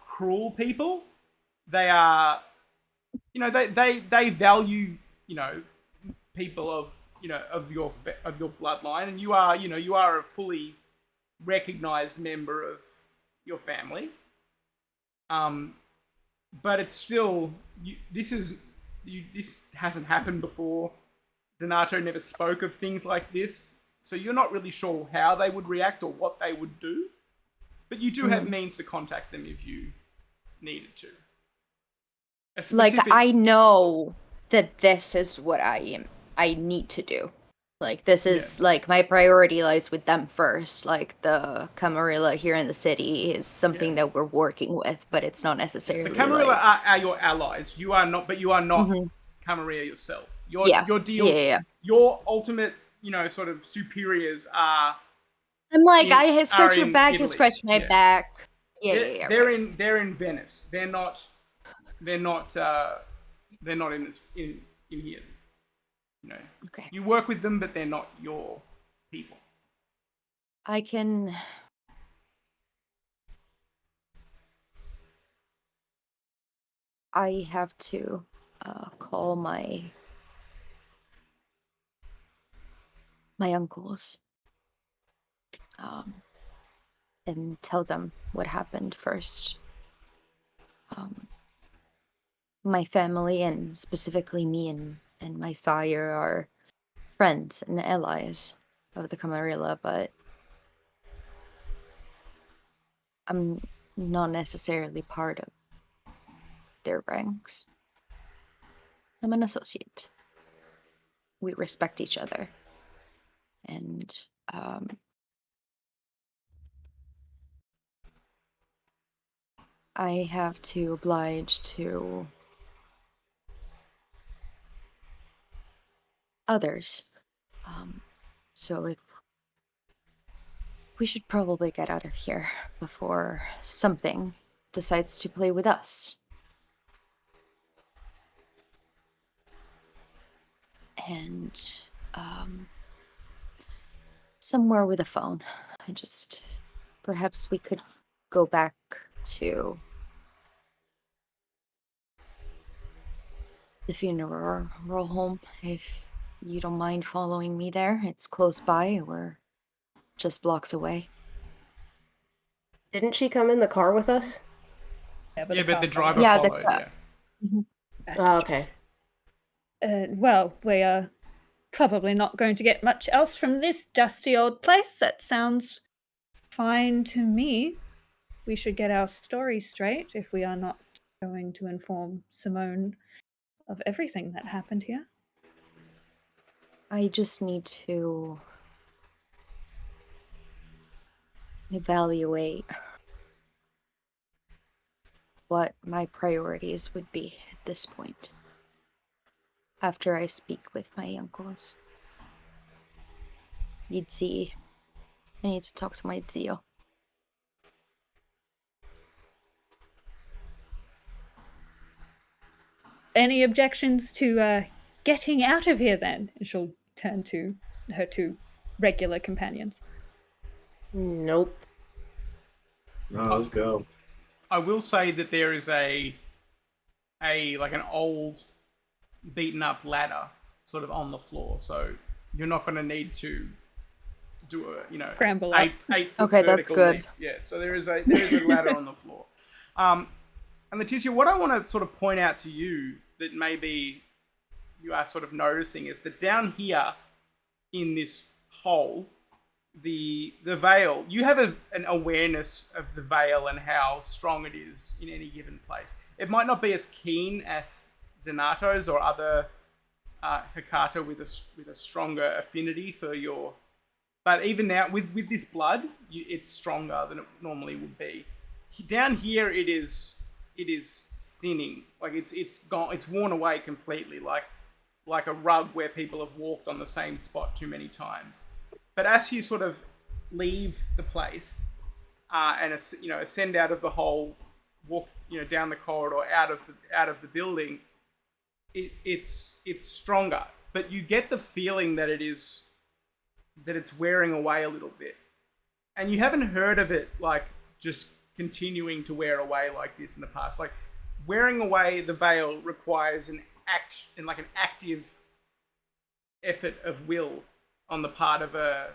cruel people. They are, they value, people of your bloodline, and you are a fully recognized member of your family. But it's still, this hasn't happened before. Donato never spoke of things like this, so you're not really sure how they would react or what they would do. But you do have means to contact them if you needed to. Like, I know that this is what I need to do. Like, this is, like, my priority lies with them first. Like, the Camarilla here in the city is something that we're working with, but it's not necessarily, the Camarilla are your allies. You are not Camarilla yourself. Your deals, your ultimate, sort of superiors are... I'm like, I scratch your back, you scratch my back. They're in Venice. They're not in this in here. Okay. You work with them, but they're not your people. I have to call my uncles and tell them what happened first. My family, and specifically me and my sire, are friends and allies of the Camarilla, but I'm not necessarily part of their ranks. I'm an associate. We respect each other. And I have to oblige to others. So if we should probably get out of here before something decides to play with us. And somewhere with a phone. Perhaps we could go back to the funeral home if you don't mind following me there. It's close by. We're just blocks away. Didn't she come in the car with us? But the driver followed. Oh, okay. Well, we are probably not going to get much else from this dusty old place. That sounds fine to me. We should get our story straight if we are not going to inform Simone of everything that happened here. I just need to evaluate what my priorities would be at this point after I speak with my uncles. I need to talk to my zio. Any objections to getting out of here then? And she'll turn to her 2 regular companions. Nope. No, let's go. I will say that there is an old, beaten up ladder sort of on the floor, so you're not going to need to do a scramble up. 8 foot okay, vertical that's good. leap. Yeah, so there is a ladder on the floor. And Letitia, what I want to sort of point out to you that maybe you are sort of noticing is that down here in this hole, the veil, you have an awareness of the veil and how strong it is in any given place. It might not be as keen as Donato's or other Hikata with a stronger affinity for your, but even now with this blood, it's stronger than it normally would be. Down here, it is thinning, like it's gone, it's worn away completely, like a rug where people have walked on the same spot too many times. But as you sort of leave the place and ascend out of the hole, walk down the corridor out of the building, it's stronger. But you get the feeling that it's wearing away a little bit, and you haven't heard of it like just continuing to wear away like this in the past. Like wearing away the veil requires an active effort of will on the part of a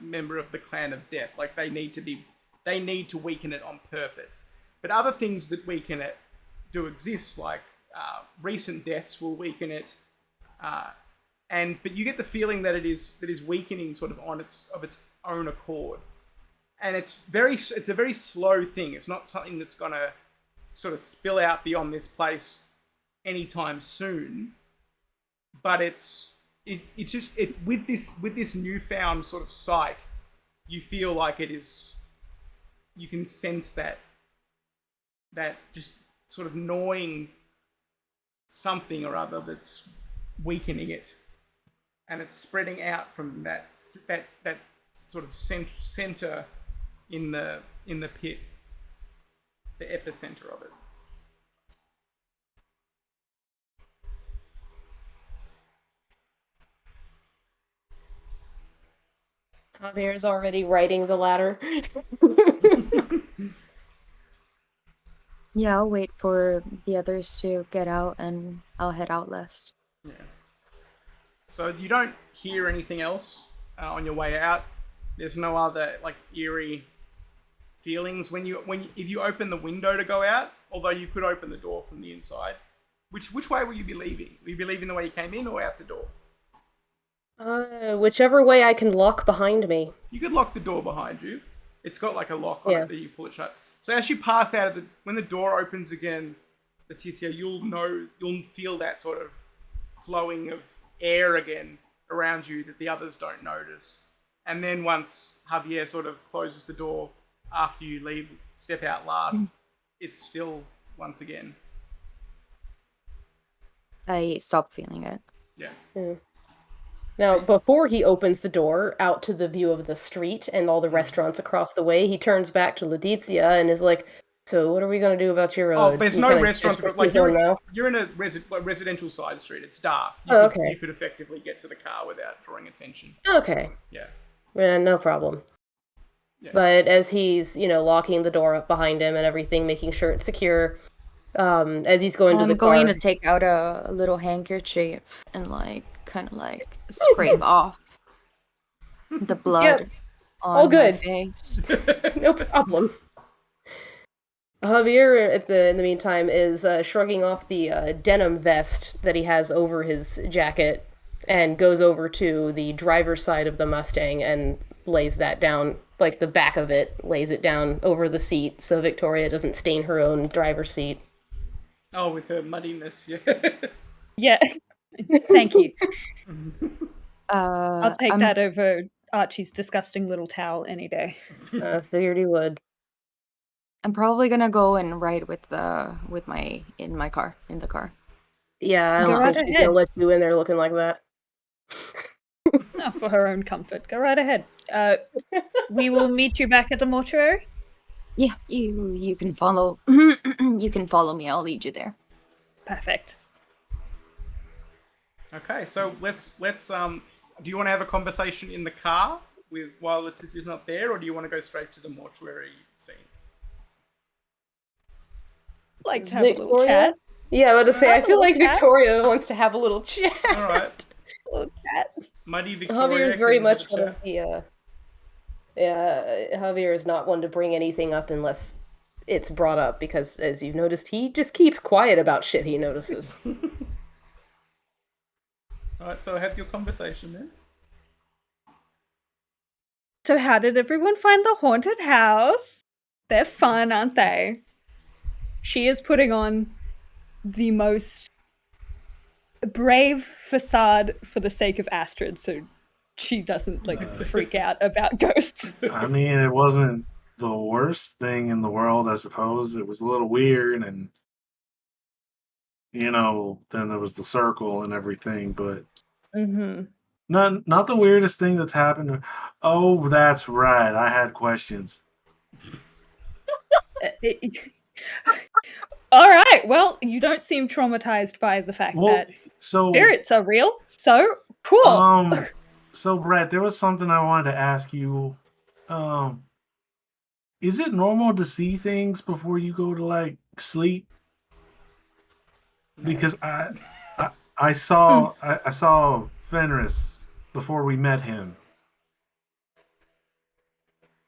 member of the clan of death. Like they need to weaken it on purpose. But other things that weaken it do exist, like recent deaths will weaken it, but you get the feeling that it is weakening sort of of its own accord, and it's a very slow thing. It's not something that's gonna sort of spill out beyond this place anytime soon, but it's just with this newfound sort of sight, you feel like you can sense that just sort of gnawing something or other that's weakening it, and it's spreading out from that sort of center in the pit, the epicenter of it. Javier's already writing the ladder. Yeah, I'll wait for the others to get out and I'll head out last. Yeah. So you don't hear anything else on your way out. There's no other like eerie feelings if you open the window to go out. Although you could open the door from the inside. Which way will you be leaving? Will you be leaving the way you came in or out the door? Whichever way I can lock behind me. You could lock the door behind you. It's got like a lock on it that you pull it shut. So as you pass out when the door opens again, Letitia, you'll feel that sort of flowing of air again around you that the others don't notice. And then once Javier sort of closes the door after you step out last, it's still once again. I stop feeling it. Yeah. Mm. Now, before he opens the door out to the view of the street and all the restaurants across the way, he turns back to Letitia and is like, "So, what are we gonna do about your?" There's no restaurants. Like you're in a residential side street. It's dark. You could effectively get to the car without drawing attention. Okay. Yeah. No problem. Yeah. But as he's locking the door up behind him and everything, making sure it's secure, as he's going to the car, I'm going to take out a little handkerchief and kind of scrape off the blood on all good. my face. No problem. Javier, in the meantime, is shrugging off the denim vest that he has over his jacket and goes over to the driver's side of the Mustang and lays that down, like the back of it, lays it down over the seat so Victoria doesn't stain her own driver's seat. Oh, with her muddiness, yeah. Yeah. Thank you. I'll take that over Archie's disgusting little towel any day. Figured he would. I'm probably gonna go and ride in the car. Yeah, I don't think she's gonna let you in there looking like that. No, for her own comfort. Go right ahead. We will meet you back at the mortuary. Yeah, you can follow. You can follow me. I'll lead you there. Perfect. Okay, so let's do you want to have a conversation in the car while Letitia's not there, or do you want to go straight to the mortuary scene? Like to have a little chat. Yeah, I was to say, I feel like Victoria wants to have a little chat. All right. A little chat. Muddy Victoria. Javier's very much one of the. Javier is not one to bring anything up unless it's brought up because, as you've noticed, he just keeps quiet about shit he notices. Alright, so have your conversation then. So how did everyone find the haunted house? They're fun, aren't they? She is putting on the most brave facade for the sake of Astrid, so she doesn't freak out about ghosts. I mean, it wasn't the worst thing in the world, I suppose. It was a little weird, and then there was the circle and everything, but Mm-hmm. not the weirdest thing that's happened. Oh, that's right. I had questions. All right. Well, you don't seem traumatized by the fact that spirits are real. So cool. So Brett, there was something I wanted to ask you. Is it normal to see things before you go to sleep? Because I saw Fenris before we met him.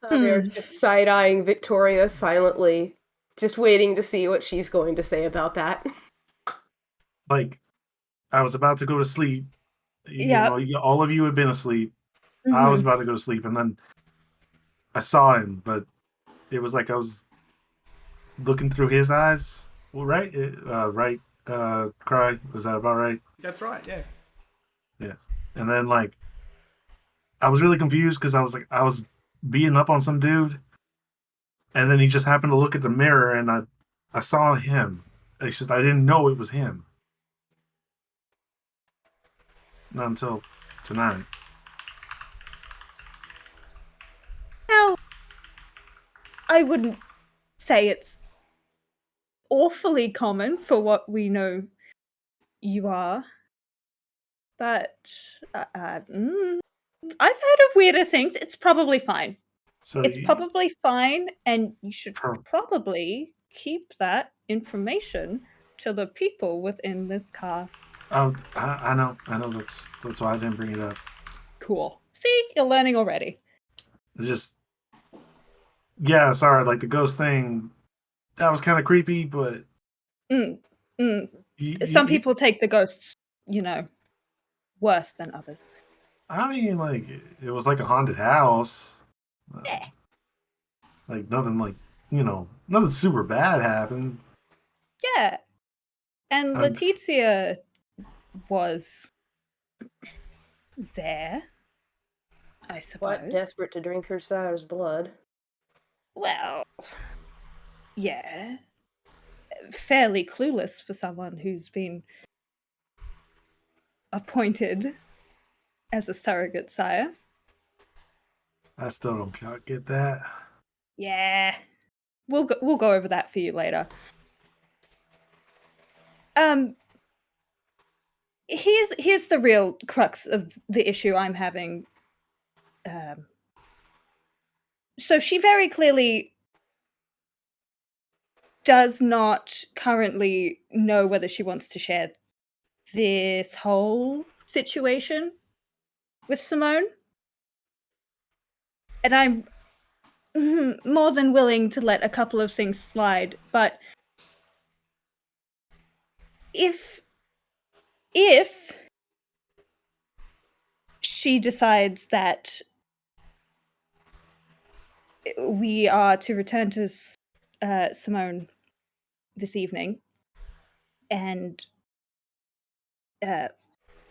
Javier's just side-eyeing Victoria silently, just waiting to see what she's going to say about that. I was about to go to sleep. Yeah. All of you had been asleep. I was about to go to sleep, and then I saw him, but it was like I was looking through his eyes. Well, right? Right, Cry? Was that about right? That's right, yeah. Yeah. And then, I was really confused because I was beating up on some dude, and then he just happened to look at the mirror, and I saw him. It's just I didn't know it was him. Not until tonight. Now, I wouldn't say it's awfully common for what we know you are, but I've heard of weirder things. It's probably fine. So It's probably fine, and you should Per- probably keep that information to the people within this car. Oh, I know. That's why I didn't bring it up. Cool. See, you're learning already. It's just, yeah, sorry. The ghost thing, that was kind of creepy, but Some people take the ghosts, worse than others. I mean, it was like a haunted house. Yeah. Nothing nothing super bad happened. Yeah. And Letizia was there, I suppose. What? Desperate to drink her sire's blood. Well, yeah. Fairly clueless for someone who's been appointed as a surrogate sire. I still don't get that. Yeah. We'll go over that for you later. Here's the real crux of the issue I'm having. So she very clearly does not currently know whether she wants to share this whole situation with Simone. And I'm more than willing to let a couple of things slide, but if she decides that we are to return to Simone this evening and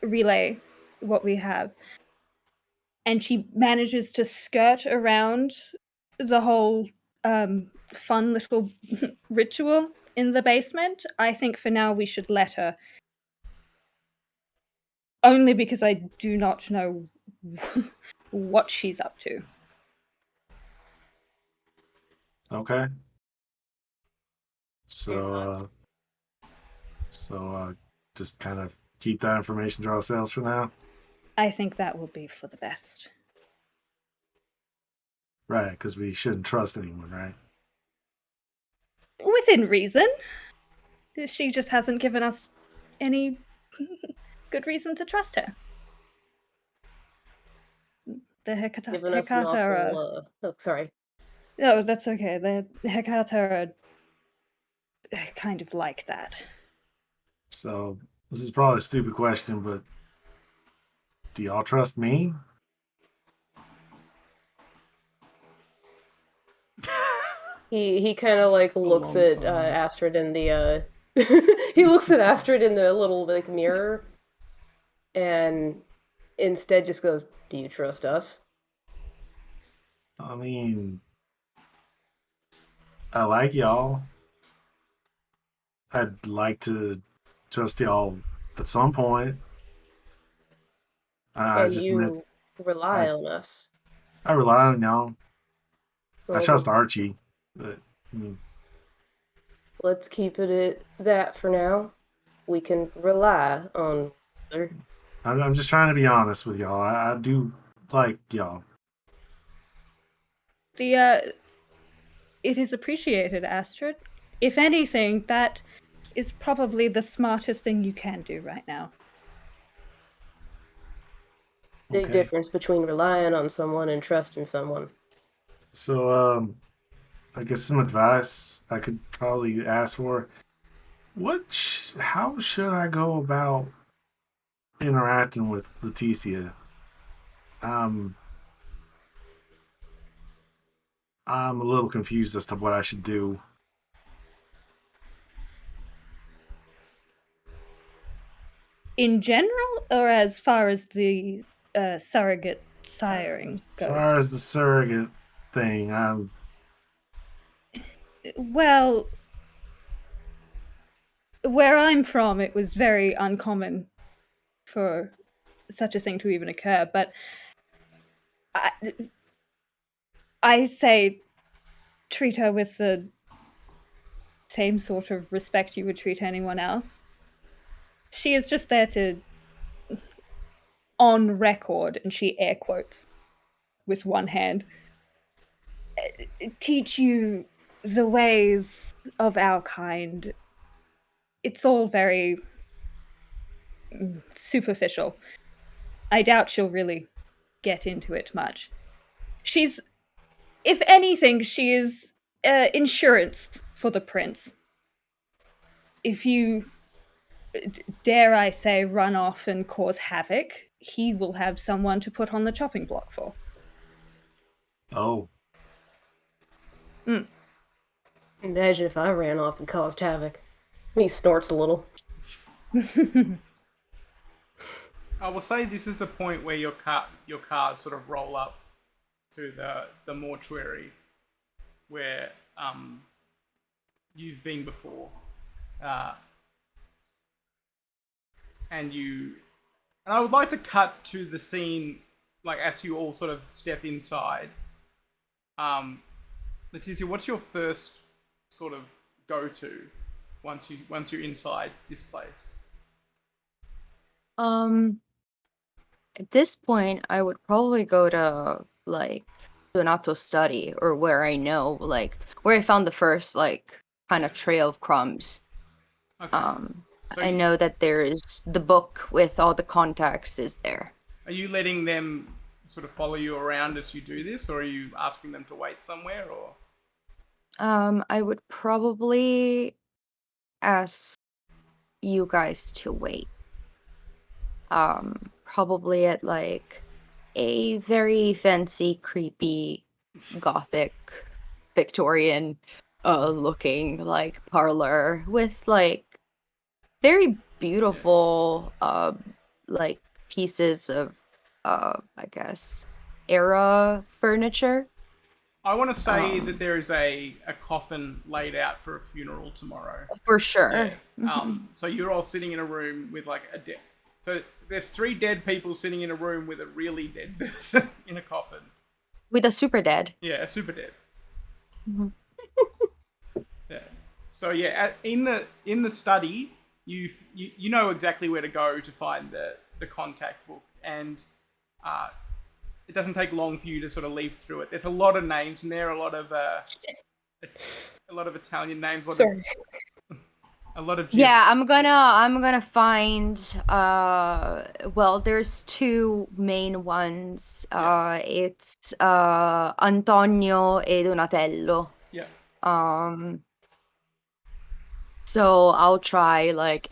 relay what we have, and she manages to skirt around the whole fun little ritual in the basement, I think for now we should let her. Only because I do not know what she's up to. Okay. So just kind of keep that information to ourselves for now. I think that will be for the best. Right, because we shouldn't trust anyone, right? Within reason. She just hasn't given us any good reason to trust her. The Given us an awful... oh, sorry. No, that's okay. The Hecata are kind of like that. So this is probably a stupid question, but do y'all trust me? He kind of like looks long at silence. Astrid in the he looks at Astrid in the little like mirror, and instead just goes, "Do you trust us?" I mean, I like y'all. I'd like to trust y'all at some point. I And just admit you rely I on us. I rely on y'all. I Well, trust Archie, but I mean, let's keep it at that for now. We can rely on her. I'm just trying to be honest with y'all. I do like y'all. The it is appreciated, Astrid. If anything, that is probably the smartest thing you can do right now. Big Okay, difference between relying on someone and trusting someone. so I guess some advice I could probably ask for. How should I go about interacting with Leticia? Um, I'm a little confused as to what I should do. In general, or as far as the surrogate siring As goes? far as the surrogate thing, Well, where I'm from, it was very uncommon for such a thing to even occur, but I, I say treat her with the same sort of respect you would treat anyone else. She is just there to, on record, and she air quotes with one hand, teach you the ways of our kind. It's all very superficial. I doubt she'll really get into it much. She's, if anything, she is insurance for the prince. If you, dare I say, run off and cause havoc, he will have someone to put on the chopping block for. oh, Imagine if I ran off and caused havoc. He snorts a little. I will say this is the point where your cars sort of roll up to the mortuary where you've been before, uh, and I would like to cut to the scene like as you all sort of step inside. Leticia, what's your first sort of go to once you're inside this place? At this point, I would probably go to like Donato study or where I know like where I found the first like kind of trail of crumbs. Okay. So I know that there is the book with all the contacts is there. are you letting them sort of follow you around as you do this, or are you asking them to wait somewhere, or? I would probably ask you guys to wait. Probably at like a very fancy, creepy, gothic, Victorian looking like parlor with like very beautiful like pieces of I guess era furniture. I want to say that Um there is a coffin laid out for a funeral tomorrow. for Yeah. sure. Mhm. So you're all sitting in a room with like a dead. So there's 3 dead people sitting in a room with a really dead person in a coffin. With a super dead. Yeah, super dead. Mhm. Yeah. So yeah, in the study, you know exactly where to go to find the contact book, and it doesn't take long for you to sort of leaf through it. There's a lot of names in there, a lot of Italian names, a lot of Sorry. A lot of Yeah, I'm gonna find well, there's two main ones. Yeah. It's Antonio e Donatello. Yeah. Um so I'll try like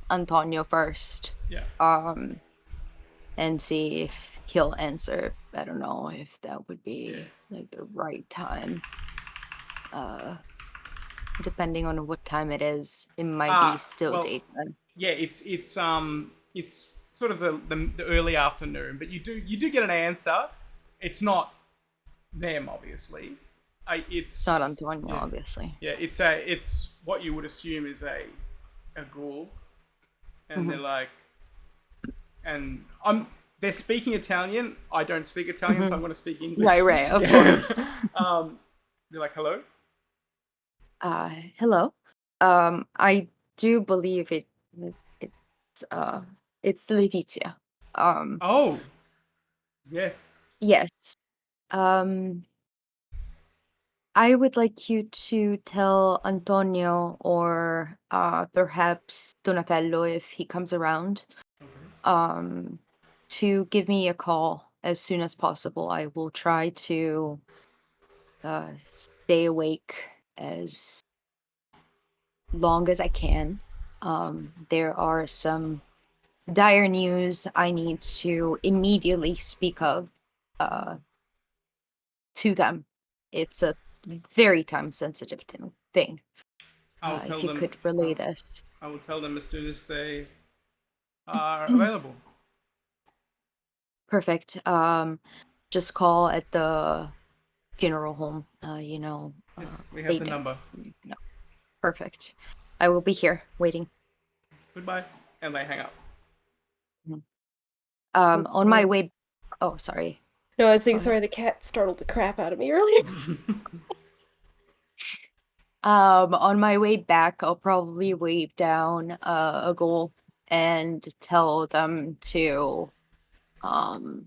Antonio first. Yeah. Um and see if he'll answer. I don't know if that would Yeah. be like the right time. Uh Depending on what time it is, it might be still Well, daytime. yeah, it's sort of the early afternoon, but you do get an answer. It's not them, obviously. It's not It's Antonio, yeah, obviously. yeah. It's what you would assume is a ghoul, and they're Hmm. like, and they're speaking Italian. I don't speak Italian, so I'm Hmm. going to speak Right, English. right, of Yeah. course. They're like, hello. Hello. I do believe it's uh it's Letizia. Um, Oh, yes. yes. Um, I would like you to tell Antonio or perhaps Donatello if he comes around, um, to give me a call as soon as possible. I will try to stay awake as long as I can. There are some dire news I need to immediately speak of uh, to them. It's a very time sensitive thing. I'll tell If you them. could relay this. I will tell them as soon as they are available. Perfect. Just call at the funeral home. Yes, we have They the know. number. No. Perfect. I will be here waiting. Goodbye. And they hang up. Mhm. So On my sorry. way. Oh, sorry. No, I was Go thinking, ahead. sorry, the cat startled the crap out of me earlier. On my way back, I'll probably wave down a goal and tell them to um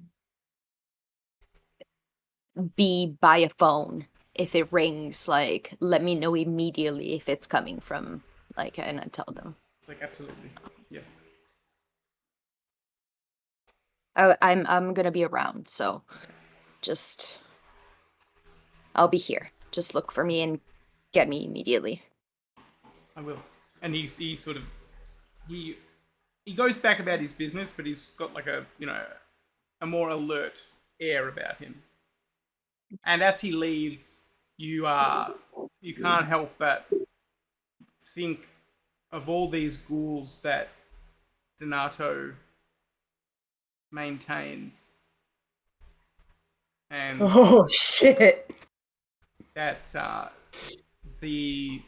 be by a phone. If it rings, like let me know immediately if it's coming from and I tell them. It's like absolutely yes. I'm gonna be around, so just I'll be here. Just look for me and get me immediately. I will. And he sort of he he goes back about his business, but he's got like a more alert air about him. And as he leaves, you can't help but think of all these ghouls that Donato maintains, and Oh shit. that the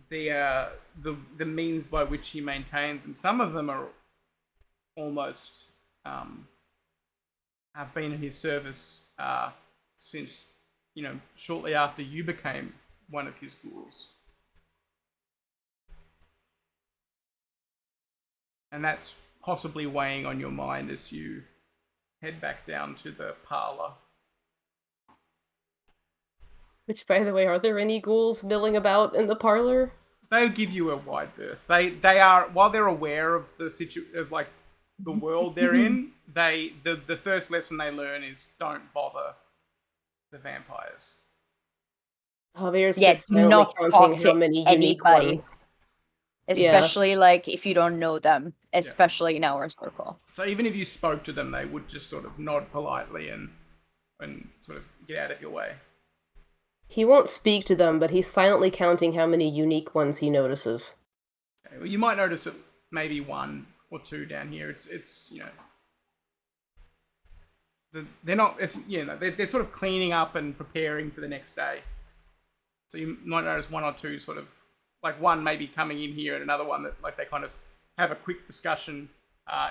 the means by which he maintains, and some of them are almost have been in his service since shortly after you became one of his ghouls, and that's possibly weighing on your mind as you head back down to the parlor. Which, by the way, are there any ghouls milling about in the parlor? They'll give you a wide berth. They are, while they're aware of of like the world they're in. The first lesson they learn is don't bother the vampires. Javier's Yeah, just do silently not talk counting how to many unique ones. anybody, Yeah. especially like if you don't know them, Yeah. especially in our circle. So even if you spoke to them, they would just sort of nod politely and sort of get out of your way. He won't speak to them, but he's silently counting how many unique ones he notices. Okay, well, you might notice it maybe one or two down here. It's they're not. It's they're sort of cleaning up and preparing for the next day. So you might notice one or two sort of like one maybe coming in here and another one that like they kind of have a quick discussion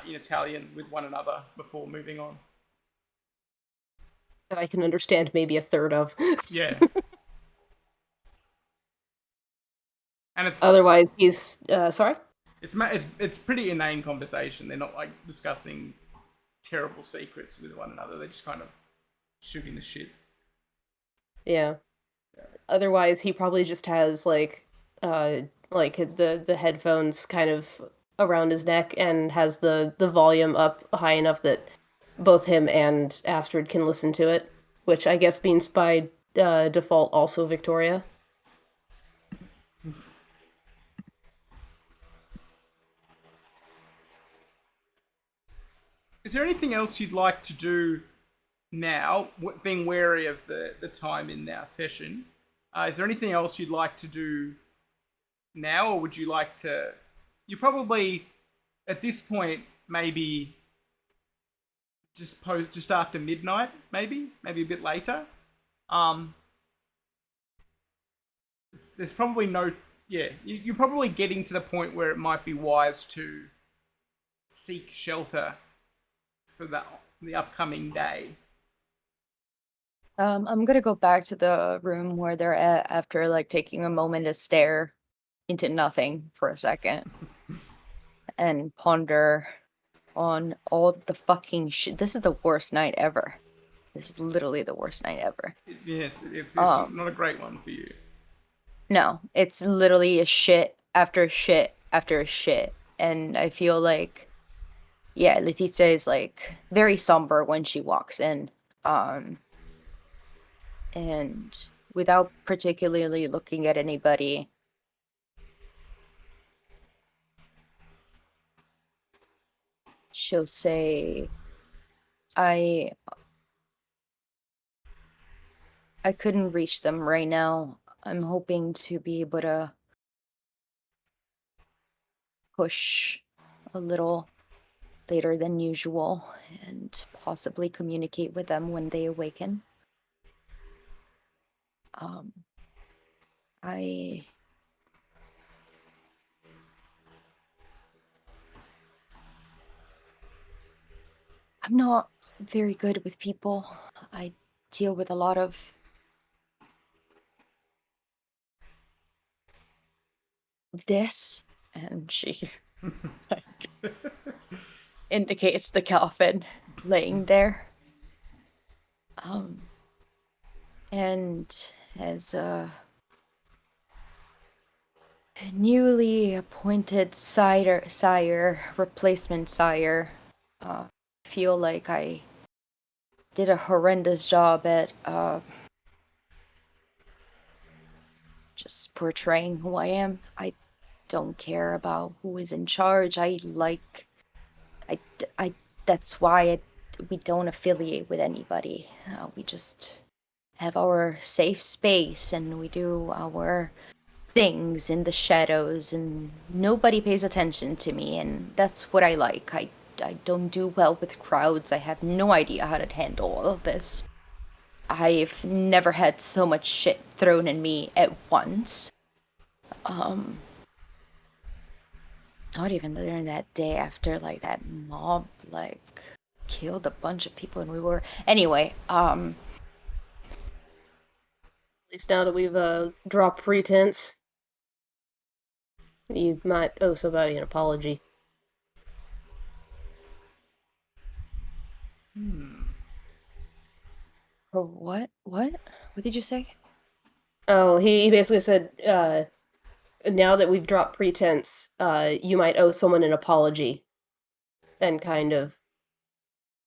in Italian with one another before moving on. That I can understand maybe a third of. Yeah, and Otherwise, he's sorry. it's pretty inane conversation. They're not like discussing terrible secrets with one another. They're just kind of shooting the shit. Yeah. Otherwise, he probably just has like like the headphones kind of around his neck and has the volume up high enough that both him and Astrid can listen to it, which I guess means by default also Victoria. Is there anything else you'd like to do now, being wary of the time in our session? Is there anything else you'd like to do now, or would you like to? You probably, at this point, maybe just after midnight, maybe a bit later. Um, there's probably no. Yeah, you're probably getting to the point where it might be wise to seek shelter for the upcoming day. I'm gonna go back to the room where they're at after like taking a moment to stare into nothing for a second and ponder on all the fucking shit. This is the worst night ever. This is literally the worst night ever. Yes, it's Um, not a great one for you. no, it's literally a shit after shit after shit. And I feel like, yeah, Letizia is like very somber when she walks in. Um, and without particularly looking at anybody, she'll say, I I couldn't reach them right now. I'm hoping to be able to push a little later than usual and possibly communicate with them when they awaken. Um, I I'm not very good with people. I deal with a lot of this, and she like indicates the coffin laying there. And as a newly appointed replacement sire, feel like I did a horrendous job at just portraying who I am. I don't care about who is in charge. I that's why we don't affiliate with anybody. We just have our safe space and we do our things in the shadows and nobody pays attention to me, and that's what I like. I don't do well with crowds. I have no idea how to handle all of this. I've never had so much shit thrown at me at once. Not even during that day after like that mob like killed a bunch of people and we were anyway, At least now that we've dropped pretense, you might owe somebody an apology. oh, what did you say? Oh, he basically said, now that we've dropped pretense, you might owe someone an apology, and kind of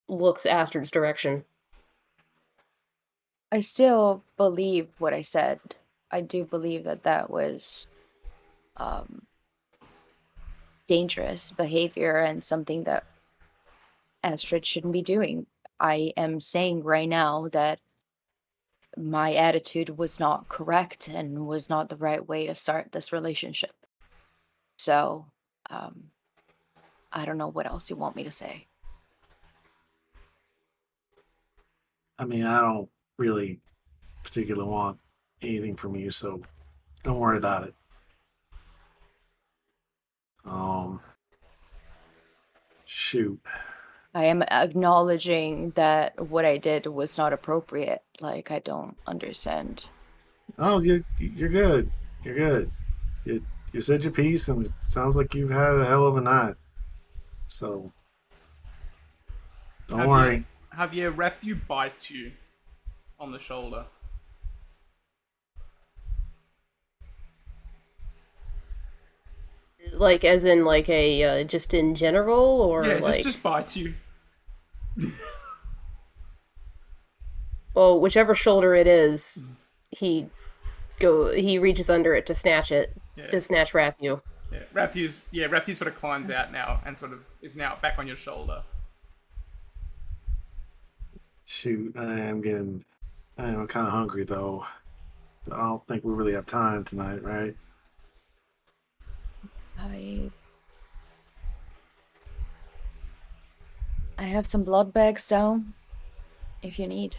looks Astrid's direction. I still believe what I said. I do believe that that was um dangerous behavior and something that Astrid shouldn't be doing. I am saying right now that my attitude was not correct and was not the right way to start this relationship. So, um, I don't know what else you want me to say. I mean, I don't really particularly want anything from you, so don't worry about it. Um, shoot. I am acknowledging that what I did was not appropriate. Like, I don't understand. Oh, you're good. You're good. You you said your piece, and it sounds like you've had a hell of a night. So don't worry. Javier, Rathu bites you on the shoulder. Like, as in, like, a, just in general, or, Yeah, like... just bites you. Well, whichever shoulder it is, he he reaches under it to snatch it, Yeah. to snatch Rathu. Rathius sort of climbs out now and sort of is now back on your shoulder. Shoot, I am kind of hungry though. But I don't think we really have time tonight, right? I I have some blood bags down if you need.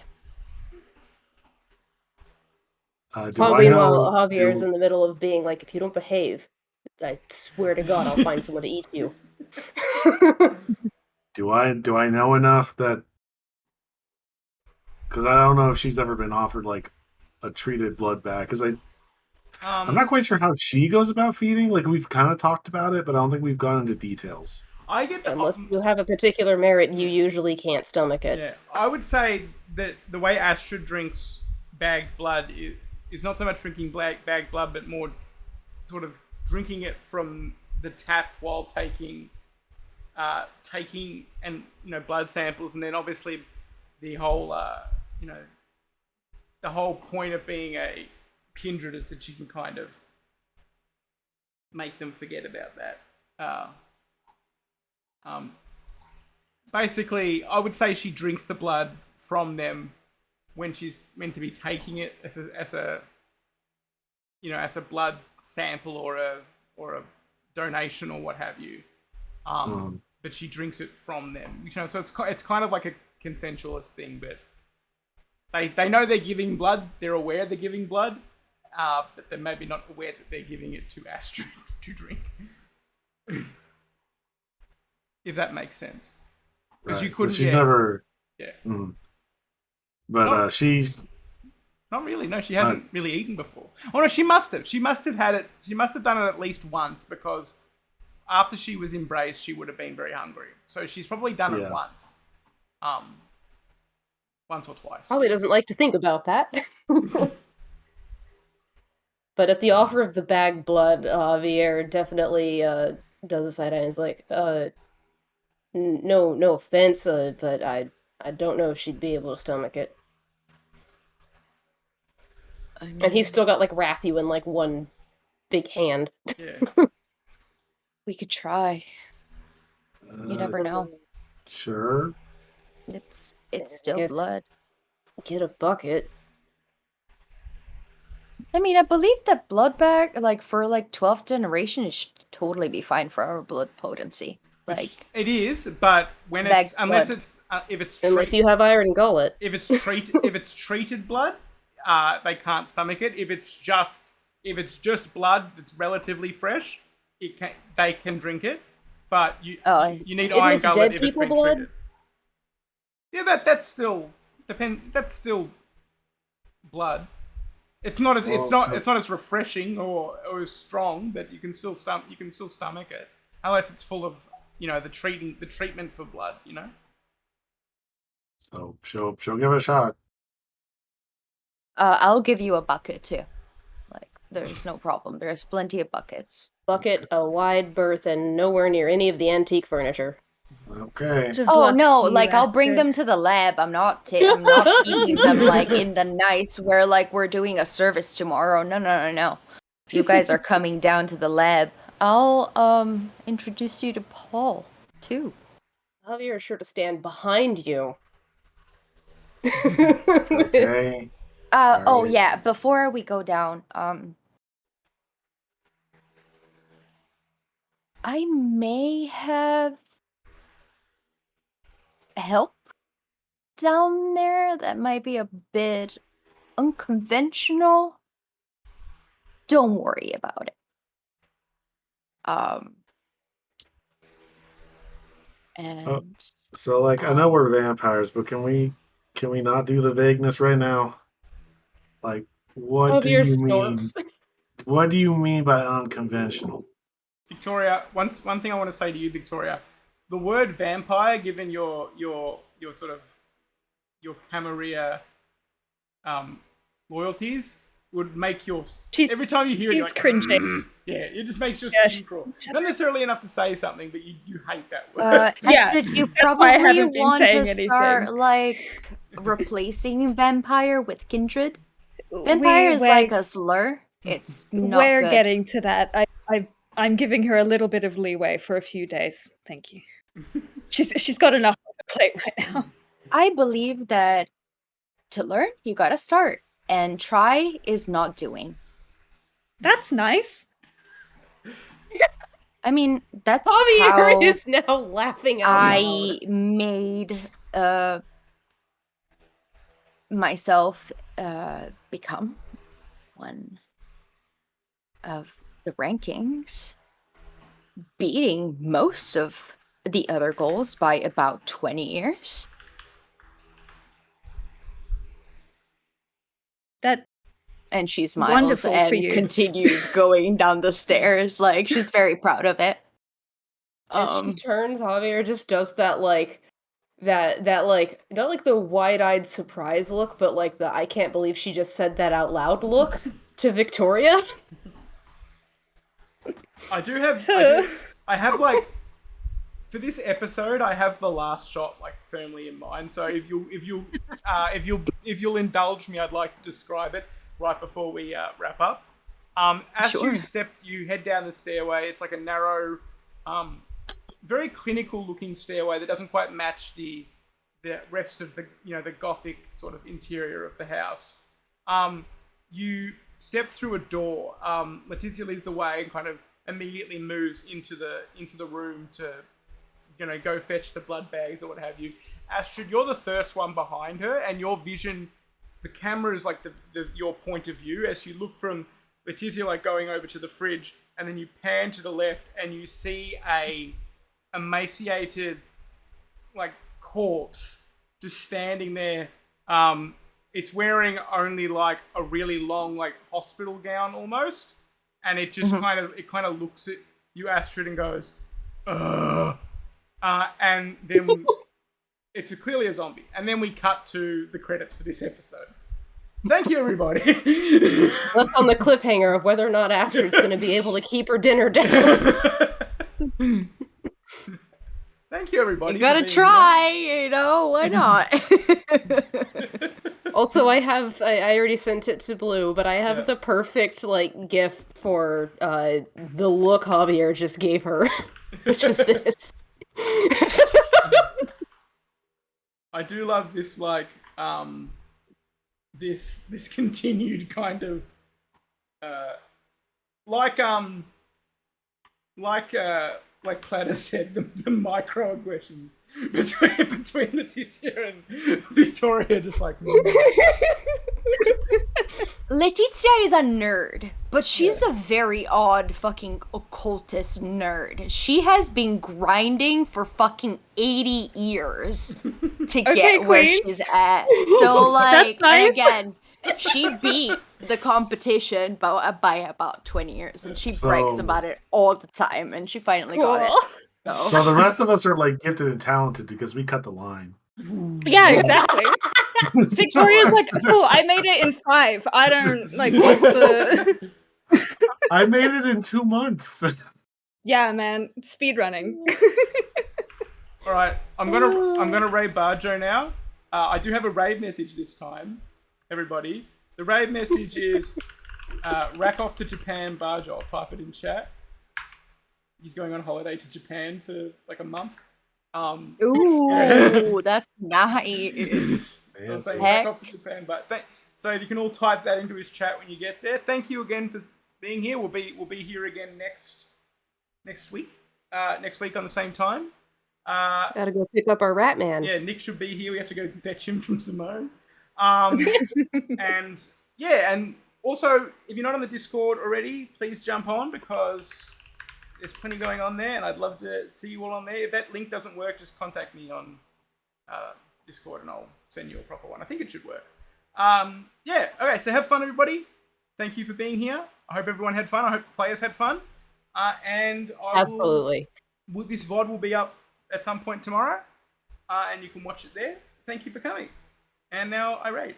Do I Meanwhile, know? Javier's in the middle of being like, if you don't behave, I swear to God, I'll find someone to eat you. Do I know enough that? Because I don't know if she's ever been offered like a treated blood bag. Because I'm not quite sure how she goes about feeding. Like we've kind of talked about it, but I don't think we've gone into details. I get the Unless you have a particular merit, you usually can't stomach it. Yeah, I would say that the way Astrid drinks bagged blood is not so much drinking bagged blood, but more sort of drinking it from the tap while taking and blood samples, and then obviously the whole the whole point of being a kindred is that you can kind of make them forget about that. Basically, I would say she drinks the blood from them when she's meant to be taking it as a blood sample or a donation or what have you. But she drinks it from them. So it's kind of like a consensualist thing, but they know they're giving blood. They're aware they're giving blood, but they're maybe not aware that they're giving it to Astrid to drink. If that makes sense. Because you couldn't. But she's never. Yeah. But she. Not really. No, she hasn't really eaten before. Oh no, she must have. She must have had it. She must have done it at least once because after she was embraced, she would have been very hungry. So she's probably done it once. Once or twice. Probably doesn't like to think about that. But at the offer of the bagged blood, Javier definitely does a side eye and is like, no offense, but I don't know if she'd be able to stomach it. And he's still got like Rathu in like one big hand. Yeah. We could try. You never know. Sure. It's still blood. Get a bucket. I mean, I believe that blood bag, like for like 12th generation, it should totally be fine for our blood potency. Like it is, but when it's unless you have iron gullet. If it's treated blood, they can't stomach it. If it's just blood that's relatively fresh, they can drink it. But you need iron gullet if it's been treated. Yeah, that's still blood. It's not as refreshing or as strong, but you can still stomach it unless it's full of the treatment for blood. So she'll give it a shot. I'll give you a bucket too. Like there's no problem. There's plenty of buckets. Bucket, a wide berth, and nowhere near any of the antique furniture. Okay. Oh no! Like I'll bring them to the lab. I'm not feeding them like in the nice where like we're doing a service tomorrow. No. You guys are coming down to the lab. I'll introduce you to Paul too. Javier is sure to stand behind you. Okay. Oh yeah. Before we go down, I may have help down there that might be a bit unconventional. Don't worry about it. And so like I know we're vampires, but can we not do the vagueness right now? Like what do you mean? What do you mean by unconventional? Victoria, one thing I want to say to you, Victoria, the word vampire, given your sort of your Camarilla loyalties, would make your She's- every time you hear it, she's you're like, cringing. Yeah, it just makes your Yeah, skin crawl. Not necessarily enough to say something, but you hate that word. Yeah, Astrid, you that's why I probably haven't been want to saying start anything. like replacing vampire with kindred. Vampire is like a slur. It's not We're good. getting to that. I'm giving her a little bit of leeway for a few days. Thank you. She's got enough on her plate right now. I believe that to learn, you gotta start. And try is not doing. That's nice. I mean, that's Javier how is now laughing out loud. I made myself become one of the rankings, beating most of the other goals by about 20 years. That And she smiles Wonderful for and you. continues going down the stairs. Like, she's very proud of it. As she turns, Javier just does that like that like not like the wide-eyed surprise look, but like the I can't believe she just said that out loud look to Victoria. I have like for this episode, I have the last shot like firmly in mind. So if you'll indulge me, I'd like to describe it right before we wrap up. As Sure. you head down the stairway. It's like a narrow, very clinical looking stairway that doesn't quite match the rest of the the gothic sort of interior of the house. You step through a door. Letizia leads the way and kind of immediately moves into the room to go fetch the blood bags or what have you. Astrid, you're the first one behind her, and your vision, the camera is like your point of view as you look from Letizia like going over to the fridge, and then you pan to the left and you see a emaciated like corpse just standing there. It's wearing only like a really long like hospital gown almost, and it just kind of looks at you, Astrid, and goes, ugh. And then it's clearly a zombie. And then we cut to the credits for this episode. Thank you, everybody. Left on the cliffhanger of whether or not Astrid's going to be able to keep her dinner down. Thank you, everybody. You gotta for being try, why not? Also, I already sent it to Blue, but I have the perfect like gif for the look Javier just gave her, which was this. I do love this like this continued kind of like Cladder said, the microaggressions between Letizia and Victoria, just like Letizia is a nerd, but she's a very odd fucking occultist nerd. She has been grinding for fucking 80 years to get where Queen. she's at. So, like, That's nice. and again, she beat the competition by about 20 years, and she brags about it all the time, and she finally got it. So the rest of us are like gifted and talented because we cut the line. Yeah, exactly. Victoria's like, oh, I made it in 5. I don't like what's the I made it in 2 months. Yeah, man. Speed running. All right, I'm gonna raid Barjo now. I do have a raid message this time, everybody. The raid message is rack off to Japan, Barjo. I'll type it in chat. He's going on holiday to Japan for like a month. Ooh, that's nice. I'll say rack off to Japan, but so you can all type that into his chat when you get there. Thank you again for being here. We'll be here again next week. Next week on the same time. Gotta go pick up our rat man. Yeah, Nick should be here. We have to go fetch him from Simone. And also, if you're not on the Discord already, please jump on because there's plenty going on there, and I'd love to see you all on there. If that link doesn't work, just contact me on Discord, and I'll send you a proper one. I think it should work. Okay, so have fun, everybody. Thank you for being here. I hope everyone had fun. I hope the players had fun. And Absolutely. This VOD will be up at some point tomorrow, and you can watch it there. Thank you for coming. And now I raid.